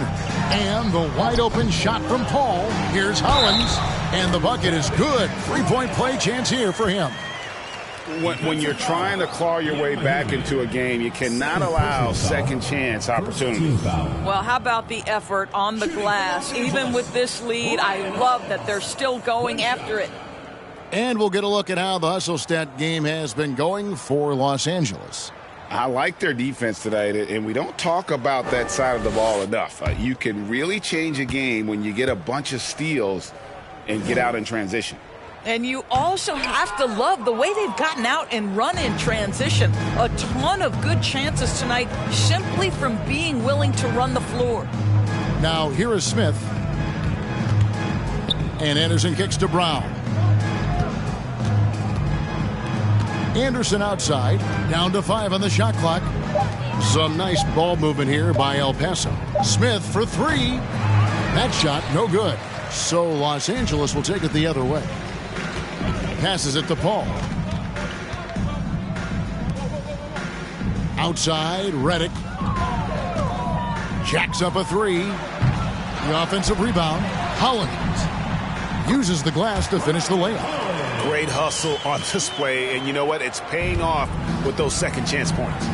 And the wide open shot from Paul. Here's Hollins. And the bucket is good. 3-point play chance here for him. When you're trying to claw your way back into a game, you cannot allow second chance opportunities. Well, how about the effort on the glass? Even with this lead, I love that they're still going after it. And we'll get a look at how the hustle stat game has been going for Los Angeles. I like their defense tonight, and we don't talk about that side of the ball enough. You can really change a game when you get a bunch of steals and get out in transition. And you also have to love the way they've gotten out and run in transition. A ton of good chances tonight simply from being willing to run the floor. Now here is Smith. And Anderson kicks to Brown. Anderson outside, down to 5 on the shot clock. Some nice ball movement here by El Paso. Smith for 3. That shot no good. So Los Angeles will take it the other way. Passes it to Paul. Outside, Reddick. Jacks up a 3. The offensive rebound. Hollins uses the glass to finish the layup. Great hustle on display, and you know what? It's paying off with those second chance points.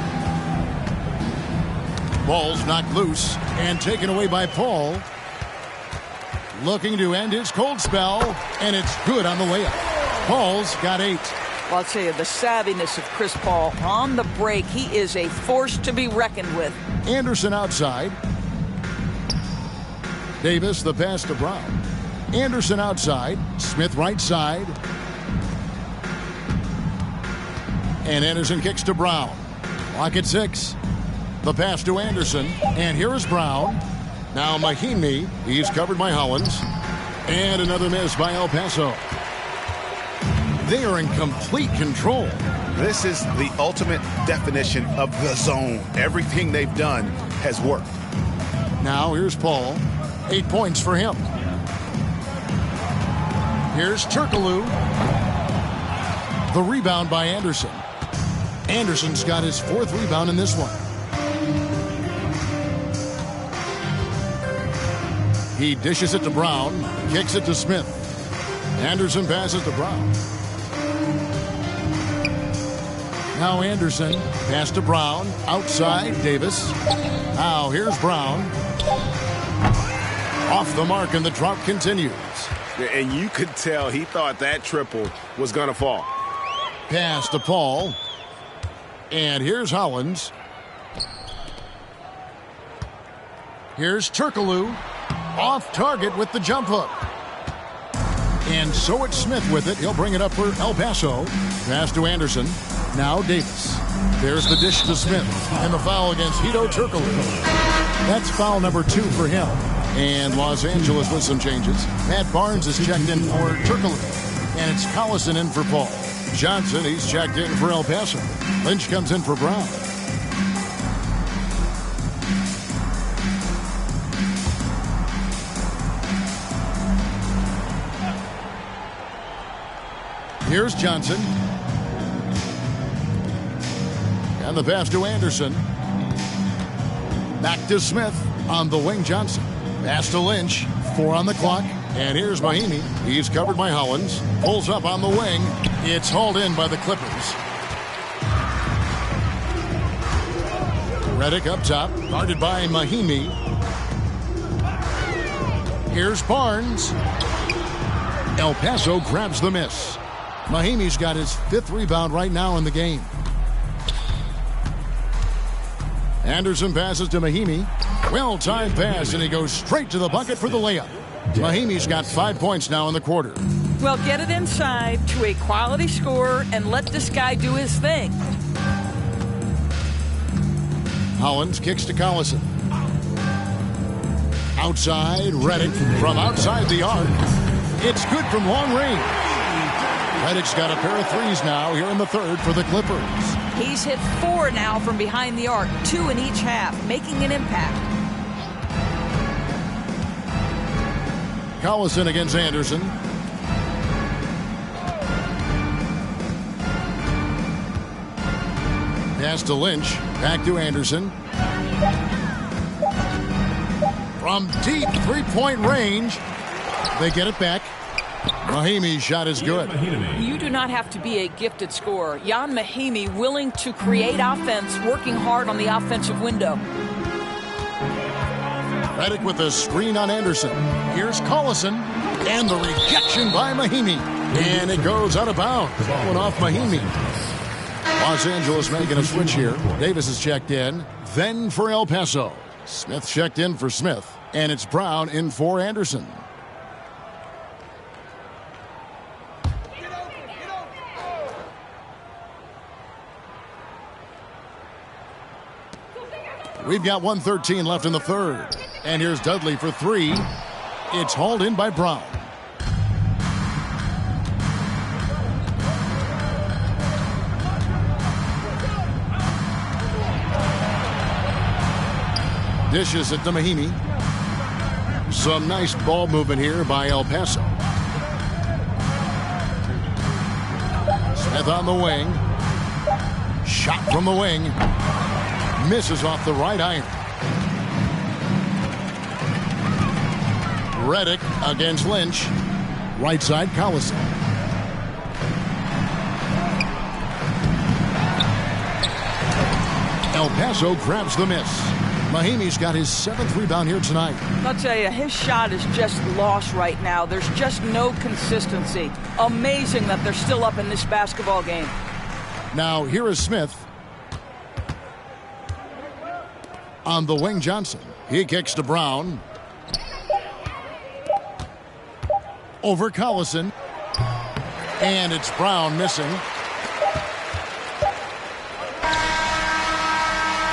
Ball's knocked loose and taken away by Paul. Looking to end his cold spell, and it's good on the layup. Paul's got 8. Well, I'll tell you, the savviness of Chris Paul on the break, he is a force to be reckoned with. Anderson outside. Davis, the pass to Brown. Anderson outside. Smith right side. And Anderson kicks to Brown. Clock at 6. The pass to Anderson. And here is Brown. Now Mahimi. He's covered by Hollins. And another miss by El Paso. They are in complete control. This is the ultimate definition of the zone. Everything they've done has worked. Now here's Paul. 8 points for him. Here's Turkoglu. The rebound by Anderson. Anderson's got his 4th rebound in this one. He dishes it to Brown. Kicks it to Smith. Anderson passes to Brown. Now Anderson, pass to Brown, outside Davis. Now here's Brown. Off the mark, and the drought continues. And you could tell he thought that triple was going to fall. Pass to Paul. And here's Hollins. Here's Turkoglu. Off target with the jump hook. And so it's Smith with it. He'll bring it up for El Paso. Pass to Anderson. Now Davis. There's the dish to Smith. And the foul against Ito Turkoglu. That's foul number 2 for him. And Los Angeles with some changes. Matt Barnes is checked in for Turkoglu. And it's Collison in for Paul. Johnson, he's checked in for El Paso. Lynch comes in for Brown. Here's Johnson. And the pass to Anderson. Back to Smith on the wing. Johnson. Pass to Lynch. 4 on the clock. And here's Mahimi. He's covered by Hollins. Pulls up on the wing. It's hauled in by the Clippers. Reddick up top. Guarded by Mahimi. Here's Barnes. El Paso grabs the miss. Mahimi's got his 5th rebound right now in the game. Anderson passes to Mahimi. Well-timed pass, and he goes straight to the bucket for the layup. Mahimi's got 5 points now in the quarter. Well, get it inside to a quality scorer and let this guy do his thing. Hollins kicks to Collison. Outside, Reddick from outside the arc. It's good from long range. Reddick's got a pair of threes now here in the third for the Clippers. He's hit 4 now from behind the arc, 2 in each half, making an impact. Collison against Anderson. Pass to Lynch. Back to Anderson. From deep three-point range. They get it back. Mahimi's shot is good. You do not have to be a gifted scorer. Jan Mahimi willing to create offense, working hard on the offensive window. Reddick with a screen on Anderson. Here's Collison. And the rejection by Mahimi. And it goes out of bounds. Falling off Mahimi. Los Angeles making a switch here. Davis is checked in. Then for El Paso. Smith checked in for Smith. And it's Brown in for Anderson. We've got 1:13 left in the third. And here's Dudley for 3. It's hauled in by Brown. Dishes it to Mahimi. Some nice ball movement here by El Paso. Smith on the wing. Shot from the wing. Misses off the right iron. Reddick against Lynch. Right side, Collison. El Paso grabs the miss. Mahimi's got his 7th rebound here tonight. I'll tell you, his shot is just lost right now. There's just no consistency. Amazing that they're still up in this basketball game. Now, here is Smith. On the wing, Johnson. He kicks to Brown. Over Collison. And it's Brown missing.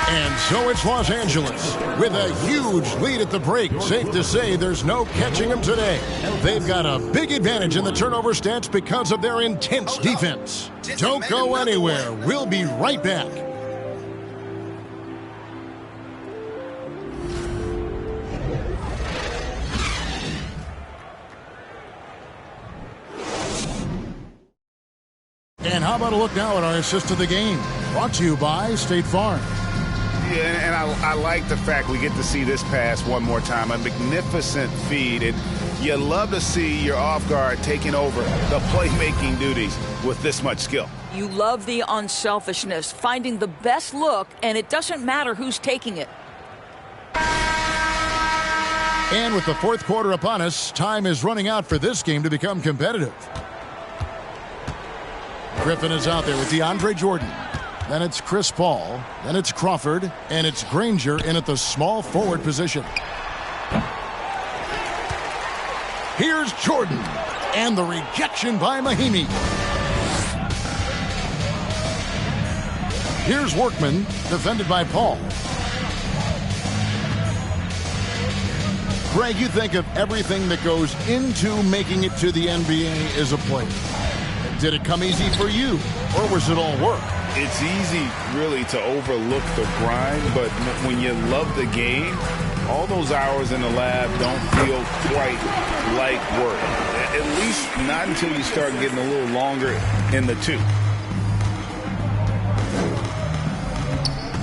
And so it's Los Angeles with a huge lead at the break. Safe to say there's no catching them today. They've got a big advantage in the turnover stats because of their intense defense. Don't go anywhere. We'll be right back. And how about a look now at our assist of the game? Brought to you by State Farm. Yeah, and I like the fact we get to see this pass one more time. A magnificent feed. And you love to see your off guard taking over the playmaking duties with this much skill. You love the unselfishness, finding the best look, and it doesn't matter who's taking it. And with the fourth quarter upon us, time is running out for this game to become competitive. Griffin is out there with DeAndre Jordan. Then it's Chris Paul. Then it's Crawford. And it's Granger in at the small forward position. Here's Jordan. And the rejection by Mahimi. Here's Workman, defended by Paul. Greg, you think of everything that goes into making it to the NBA as a player. Did it come easy for you, or was it all work? It's easy, really, to overlook the grind, but when you love the game, all those hours in the lab don't feel quite like work. At least not until you start getting a little longer in the tooth.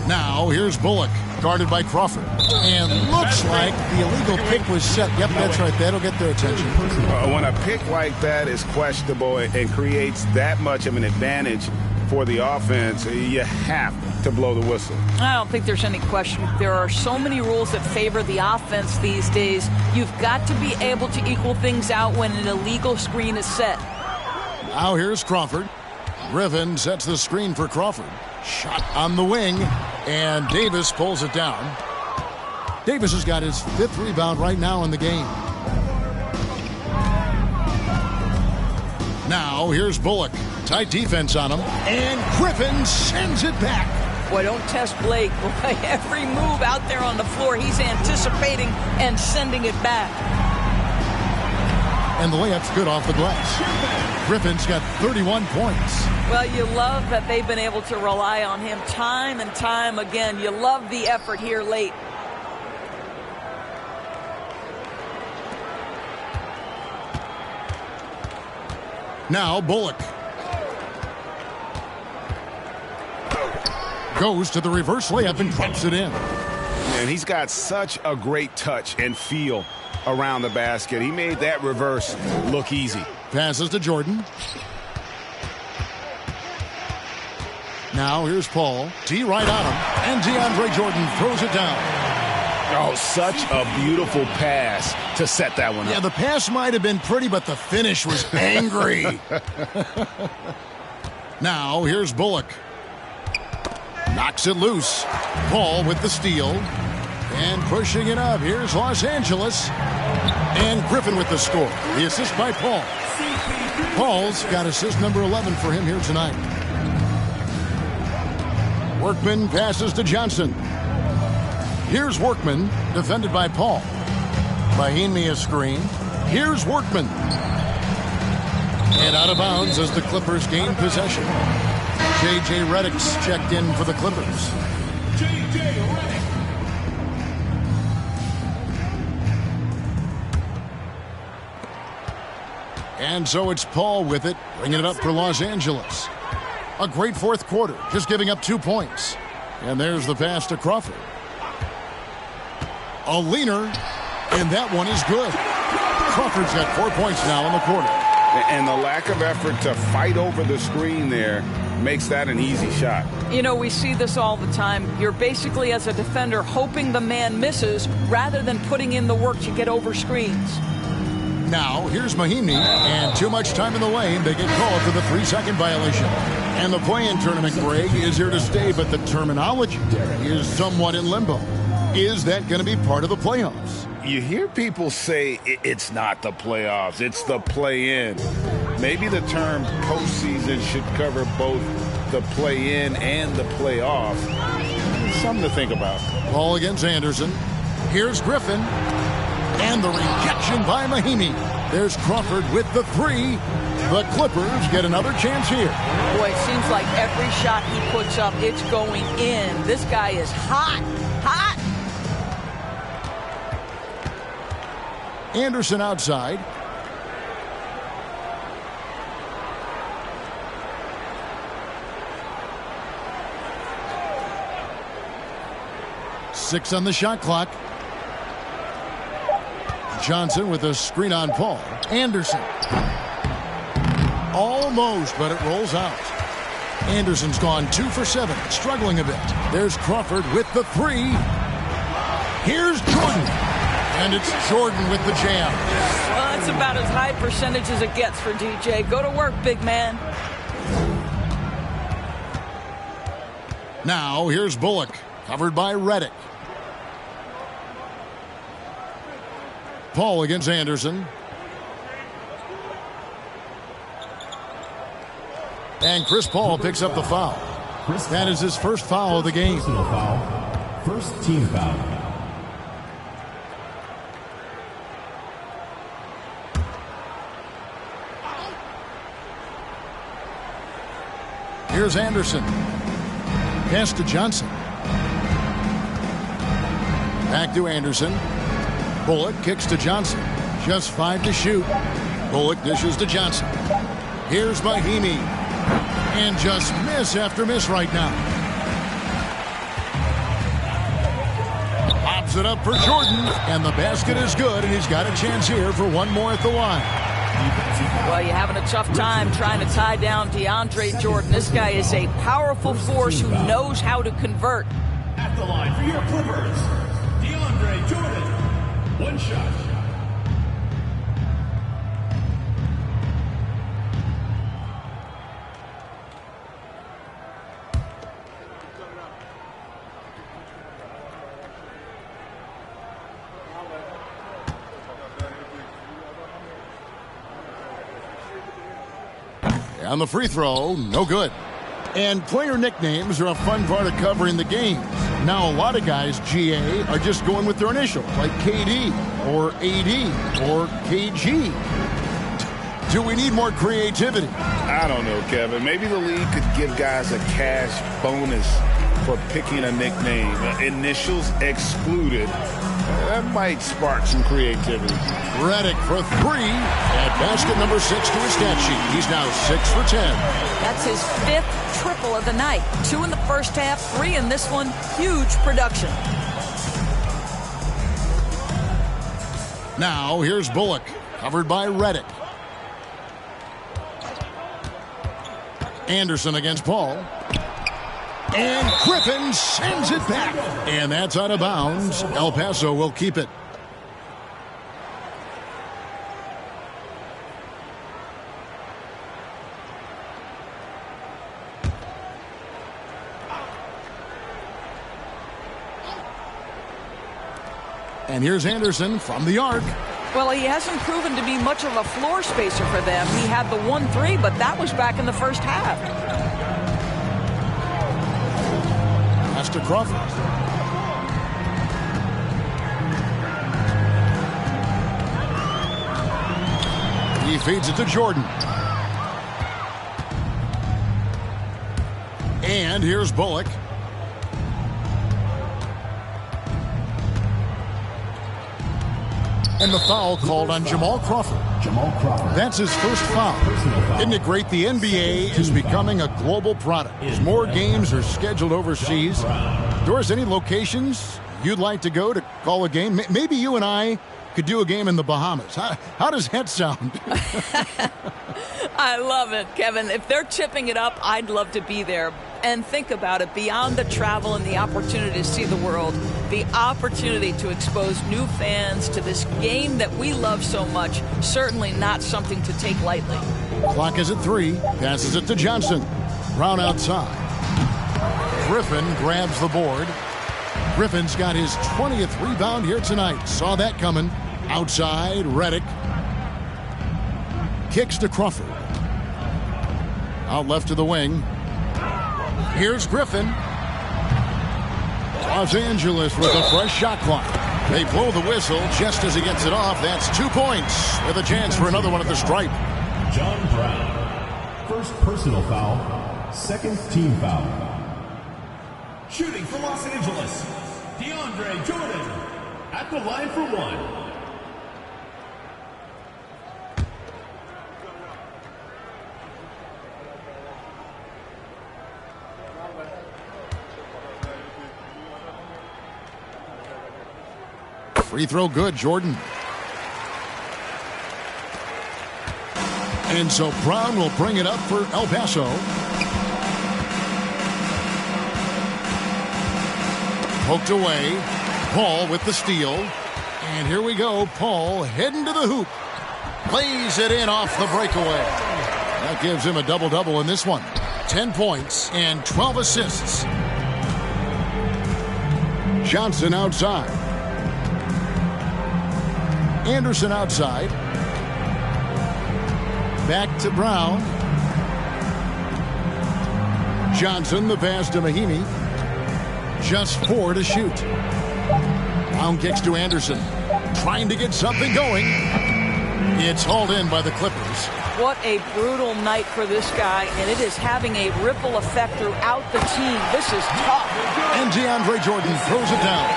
Now, here's Bullock, guarded by Crawford. And looks like the illegal pick was set. Yep, that's right. That'll get their attention. When a pick like that is questionable and creates that much of an advantage for the offense, you have to blow the whistle. I don't think there's any question. There are so many rules that favor the offense these days. You've got to be able to equal things out when an illegal screen is set. Now here's Crawford. Griffin sets the screen for Crawford. Shot on the wing, and Davis pulls it down. Davis has got his 5th rebound right now in the game. Now here's Bullock. Tight defense on him, and Griffin sends it back. Boy, don't test Blake. Boy, every move out there on the floor, he's anticipating and sending it back. And the layup's good off the glass. Griffin's got 31 points. Well, you love that they've been able to rely on him time and time again. You love the effort here late. Now Bullock goes to the reverse layup and drops it in. Man, he's got such a great touch and feel around the basket. He made that reverse look easy. Passes to Jordan. Now here's Paul. T right on him. And DeAndre Jordan throws it down. Oh, such a beautiful pass to set that one up. Yeah, the pass might have been pretty, but the finish was angry. Now here's Bullock. Knocks it loose. Paul with the steal. And pushing it up. Here's Los Angeles. And Griffin with the score. The assist by Paul. Paul's got assist number 11 for him here tonight. Workman passes to Johnson. Here's Workman, defended by Paul. Mahimi a screen. Here's Workman. And out of bounds as the Clippers gain possession. J.J. Redick's checked in for the Clippers. J.J. Redick. And so it's Paul with it, bringing it up for Los Angeles. A great fourth quarter, just giving up 2 points. And there's the pass to Crawford. A leaner, and that one is good. Crawford's got 4 points now in the quarter. And the lack of effort to fight over the screen there makes that an easy shot. You know, we see this all the time. You're basically, as a defender, hoping the man misses rather than putting in the work to get over screens. Now, here's Mahimi, and too much time in the lane. They get called for the 3-second violation. And the play-in tournament, Greg, is here to stay, but the terminology is somewhat in limbo. Is that going to be part of the playoffs? You hear people say it's not the playoffs, it's the play-in. Maybe the term postseason should cover both the play-in and the playoff. Something to think about. Ball against Anderson. Here's Griffin. And the rejection by Mahimi. There's Crawford with the 3. The Clippers get another chance here. Boy, it seems like every shot he puts up, it's going in. This guy is hot. Hot. Anderson outside. Six on the shot clock. Johnson with a screen on Paul. Anderson. Almost, but it rolls out. Anderson's gone 2 for 7, struggling a bit. There's Crawford with the 3. Here's Jordan. And it's Jordan with the jam. Well, that's about as high percentage as it gets for DJ. Go to work, big man. Now, here's Bullock, covered by Redick. Paul against Anderson. And Chris Paul picks up the foul. That is his first foul of the game. Personal foul. First team foul. Here's Anderson. Pass to Johnson. Back to Anderson. Bullock kicks to Johnson. Just 5 to shoot. Bullock dishes to Johnson. Here's Mahimi. And just miss after miss right now. Pops it up for Jordan. And the basket is good. And he's got a chance here for one more at the line. Well, you're having a tough time trying to tie down DeAndre Jordan. This guy is a powerful force who knows how to convert. At the line for your Clippers, DeAndre Jordan. One shot. On the free throw, no good. And player nicknames are a fun part of covering the games. Now, a lot of guys, GA, are just going with their initials, like KD or AD or KG. Do we need more creativity? I don't know, Kevin. Maybe the league could give guys a cash bonus for picking a nickname. Initials excluded. That might spark some creativity. Redick for 3 at basket number 6 to his stat sheet. He's now 6 for 10. That's his 5th triple of the night. 2 in the first half, 3 in this one. Huge production. Now here's Bullock, covered by Redick. Anderson against Paul. And Griffin sends it back. And that's out of bounds. El Paso will keep it. And here's Anderson from the arc. Well, he hasn't proven to be much of a floor spacer for them. He had the 1-3, but that was back in the first half. Pass to Crawford. He feeds it to Jordan. And here's Bullock. And the foul called on Jamal Crawford. That's his first foul. Isn't it great? The NBA is becoming a global product. As more games are scheduled overseas. Doris, any locations you'd like to go to call a game? Maybe you and I could do a game in the Bahamas. How does that sound? I love it, Kevin. If they're chipping it up, I'd love to be there. And think about it, beyond the travel and the opportunity to see the world, the opportunity to expose new fans to this game that we love so much, certainly not something to take lightly. Clock is at 3. Passes it to Johnson. Brown outside. Griffin grabs the board. Griffin's got his 20th rebound here tonight. Saw that coming. Outside, Redick. Kicks to Crawford. Out left to the wing. Here's Griffin. Los Angeles with a fresh shot clock. They blow the whistle just as he gets it off. That's 2 points with a chance for another one at the stripe. John Brown. First personal foul. Second team foul. Shooting for Los Angeles, DeAndre Jordan at the line for 1. Free throw good, Jordan. And so Brown will bring it up for El Paso. Poked away. Paul with the steal. And here we go. Paul heading to the hoop. Lays it in off the breakaway. That gives him a double-double in this one. 10 points and 12 assists. Johnson outside. Anderson outside. Back to Brown. Johnson, the pass to Mahimi. Just 4 to shoot. Brown kicks to Anderson. Trying to get something going. It's hauled in by the Clippers. What a brutal night for this guy, and it is having a ripple effect throughout the team. This is tough. And DeAndre Jordan throws it down.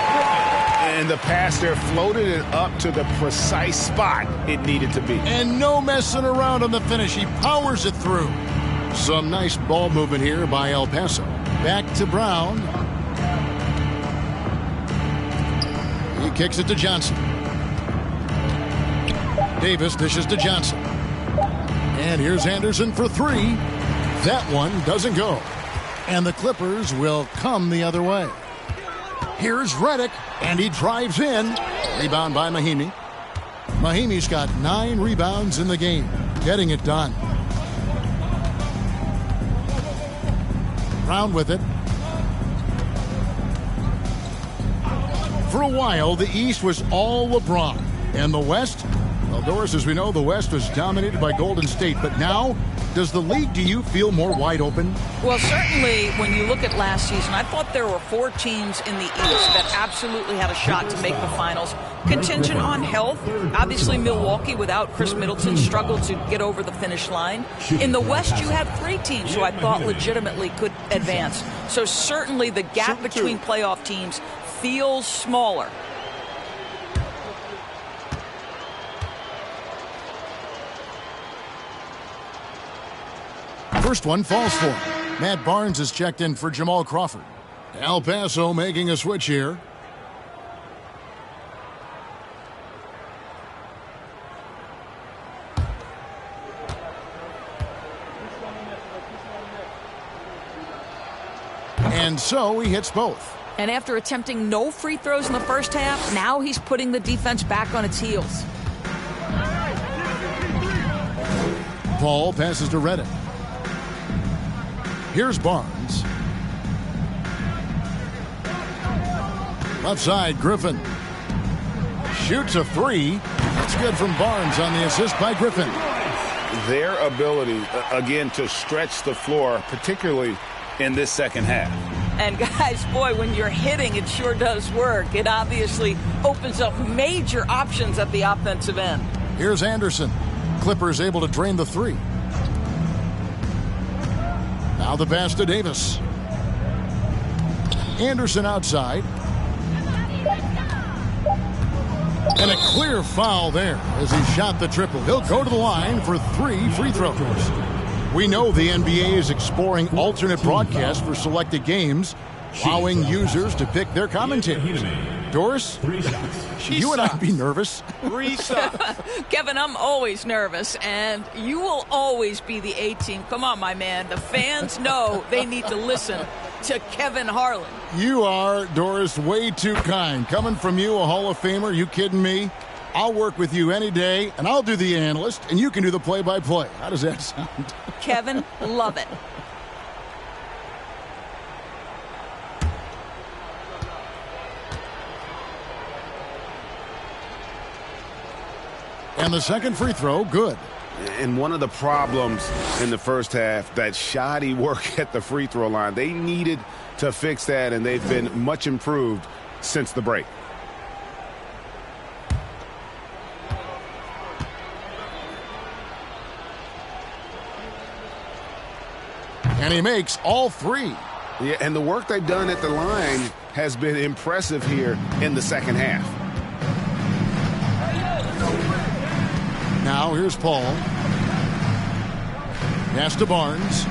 And the pass there floated it up to the precise spot it needed to be. And no messing around on the finish. He powers it through. Some nice ball movement here by El Paso. Back to Brown. He kicks it to Johnson. Davis dishes to Johnson. And here's Anderson for 3. That one doesn't go. And the Clippers will come the other way. Here's Redick, and he drives in. Rebound by Mahimi. Mahimi's got 9 rebounds in the game. Getting it done. Brown with it. For a while, the East was all LeBron. And the West, Well, Doris, as we know, the West was dominated by Golden State, but now, does the league, do you feel more wide open? Well, certainly when you look at last season, I thought there were 4 teams in the East that absolutely had a shot to make the finals. Contingent on health. Obviously, Milwaukee, without Chris Middleton, struggled to get over the finish line. In the West, you have 3 teams who I thought legitimately could advance. So certainly the gap between playoff teams feels smaller. First one falls for him. Matt Barnes is checked in for Jamal Crawford. El Paso making a switch here. And so he hits both. And after attempting no free throws in the first half, now he's putting the defense back on its heels. Paul passes to Reddick. Here's Barnes. Left side, Griffin. Shoots a 3. That's good from Barnes on the assist by Griffin. Their ability, again, to stretch the floor, particularly in this second half. And guys, boy, when you're hitting, it sure does work. It obviously opens up major options at the offensive end. Here's Anderson. Clippers able to drain the 3. Now the pass to Davis. Anderson outside. And a clear foul there as he shot the triple. He'll go to the line for 3 free throws. We know the NBA is exploring alternate broadcasts for selected games, allowing users to pick their commentators. Doris, should you and I be nervous? 3 shots. Kevin, I'm always nervous, and you will always be the A team. Come on, my man. The fans know they need to listen to Kevin Harlan. You are, Doris, way too kind. Coming from you, a Hall of Famer, you kidding me? I'll work with you any day, and I'll do the analyst, and you can do the play-by-play. How does that sound? Kevin, love it. And the second free throw, good. And one of the problems in the first half, that shoddy work at the free throw line. They needed to fix that, and they've been much improved since the break. And he makes all 3. Yeah, and the work they've done at the line has been impressive here in the second half. Now here's Paul. Pass to Barnes.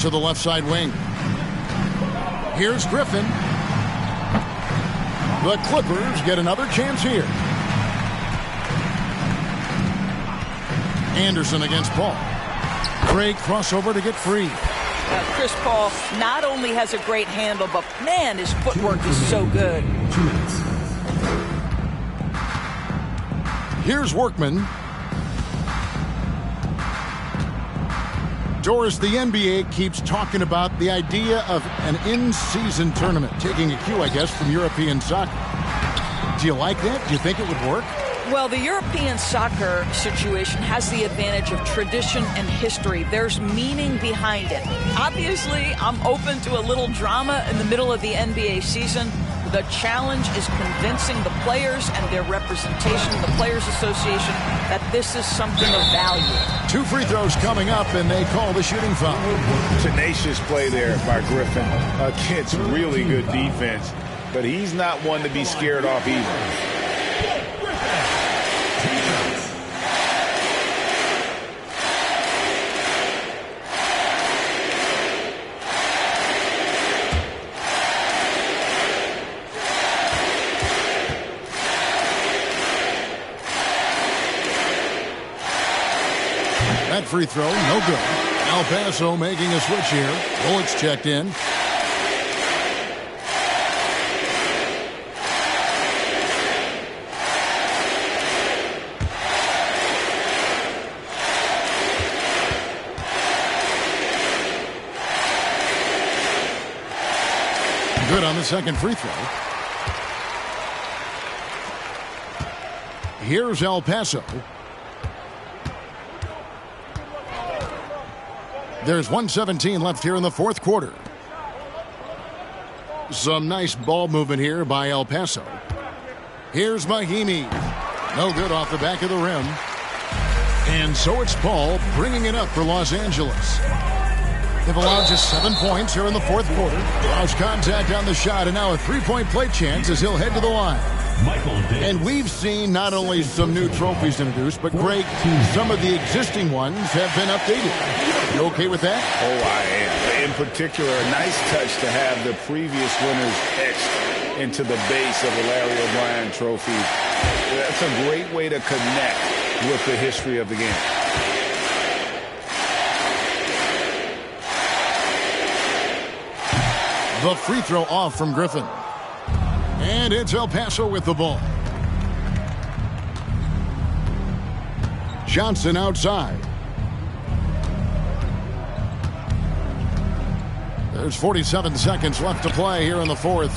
To the left side wing. Here's Griffin. The Clippers get another chance here. Anderson against Paul. Great crossover to get free. Chris Paul not only has a great handle, but man, his footwork is so good. Here's Workman. Doris, the NBA keeps talking about the idea of an in-season tournament, taking a cue, I guess, from European soccer. Do you like that? Do you think it would work? Well, the European soccer situation has the advantage of tradition and history. There's meaning behind it. Obviously, I'm open to a little drama in the middle of the NBA season. The challenge is convincing the players and their representation, the Players Association, that this is something of value. 2 free throws coming up, and they call the shooting foul. Tenacious play there by Griffin against really good defense, but he's not one to be scared off either. That free throw, no good. El Paso making a switch here. Bullock's checked in. Good on the second free throw. Here's El Paso. There's 1:17 left here in the fourth quarter. Some nice ball movement here by El Paso. Here's Mahimi. No good off the back of the rim. And so it's Paul bringing it up for Los Angeles. They've allowed just 7 points here in the fourth quarter. Lost contact on the shot, and now a three-point play chance as he'll head to the line. And we've seen not only some new trophies introduced, but Greg, some of the existing ones have been updated. You okay with that? Oh, I am. In particular, a nice touch to have the previous winners etched into the base of the Larry O'Brien trophy. That's a great way to connect with the history of the game. The free throw off from Griffin. And it's El Paso with the ball. Johnson outside. There's 47 seconds left to play here in the fourth.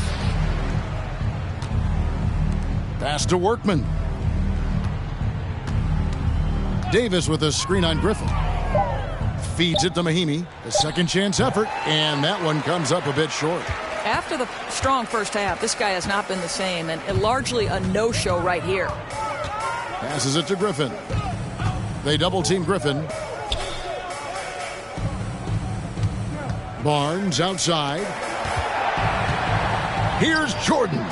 Pass to Workman. Davis with a screen on Griffin. Feeds it to Mahimi. A second chance effort, and that one comes up a bit short. After the strong first half, this guy has not been the same, and largely a no-show right here. Passes it to Griffin. They double-team Griffin. Barnes outside. Here's Jordan.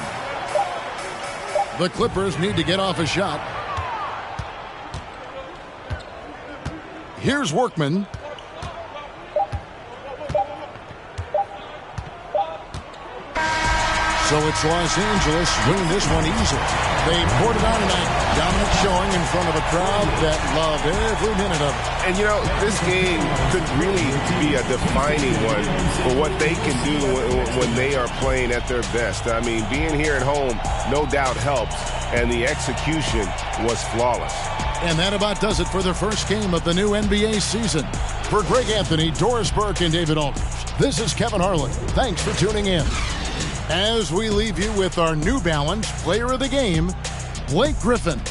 The Clippers need to get off a shot. Here's Workman. So it's Los Angeles winning this one easily. They poured it on tonight. Dominant showing in front of a crowd that loved every minute of it. And, you know, this game could really be a defining one for what they can do when they are playing at their best. I mean, being here at home no doubt helps, and the execution was flawless. And that about does it for the first game of the new NBA season. For Greg Anthony, Doris Burke, and David Aldridge, this is Kevin Harlan. Thanks for tuning in. As we leave you with our New Balance Player of the Game, Blake Griffin.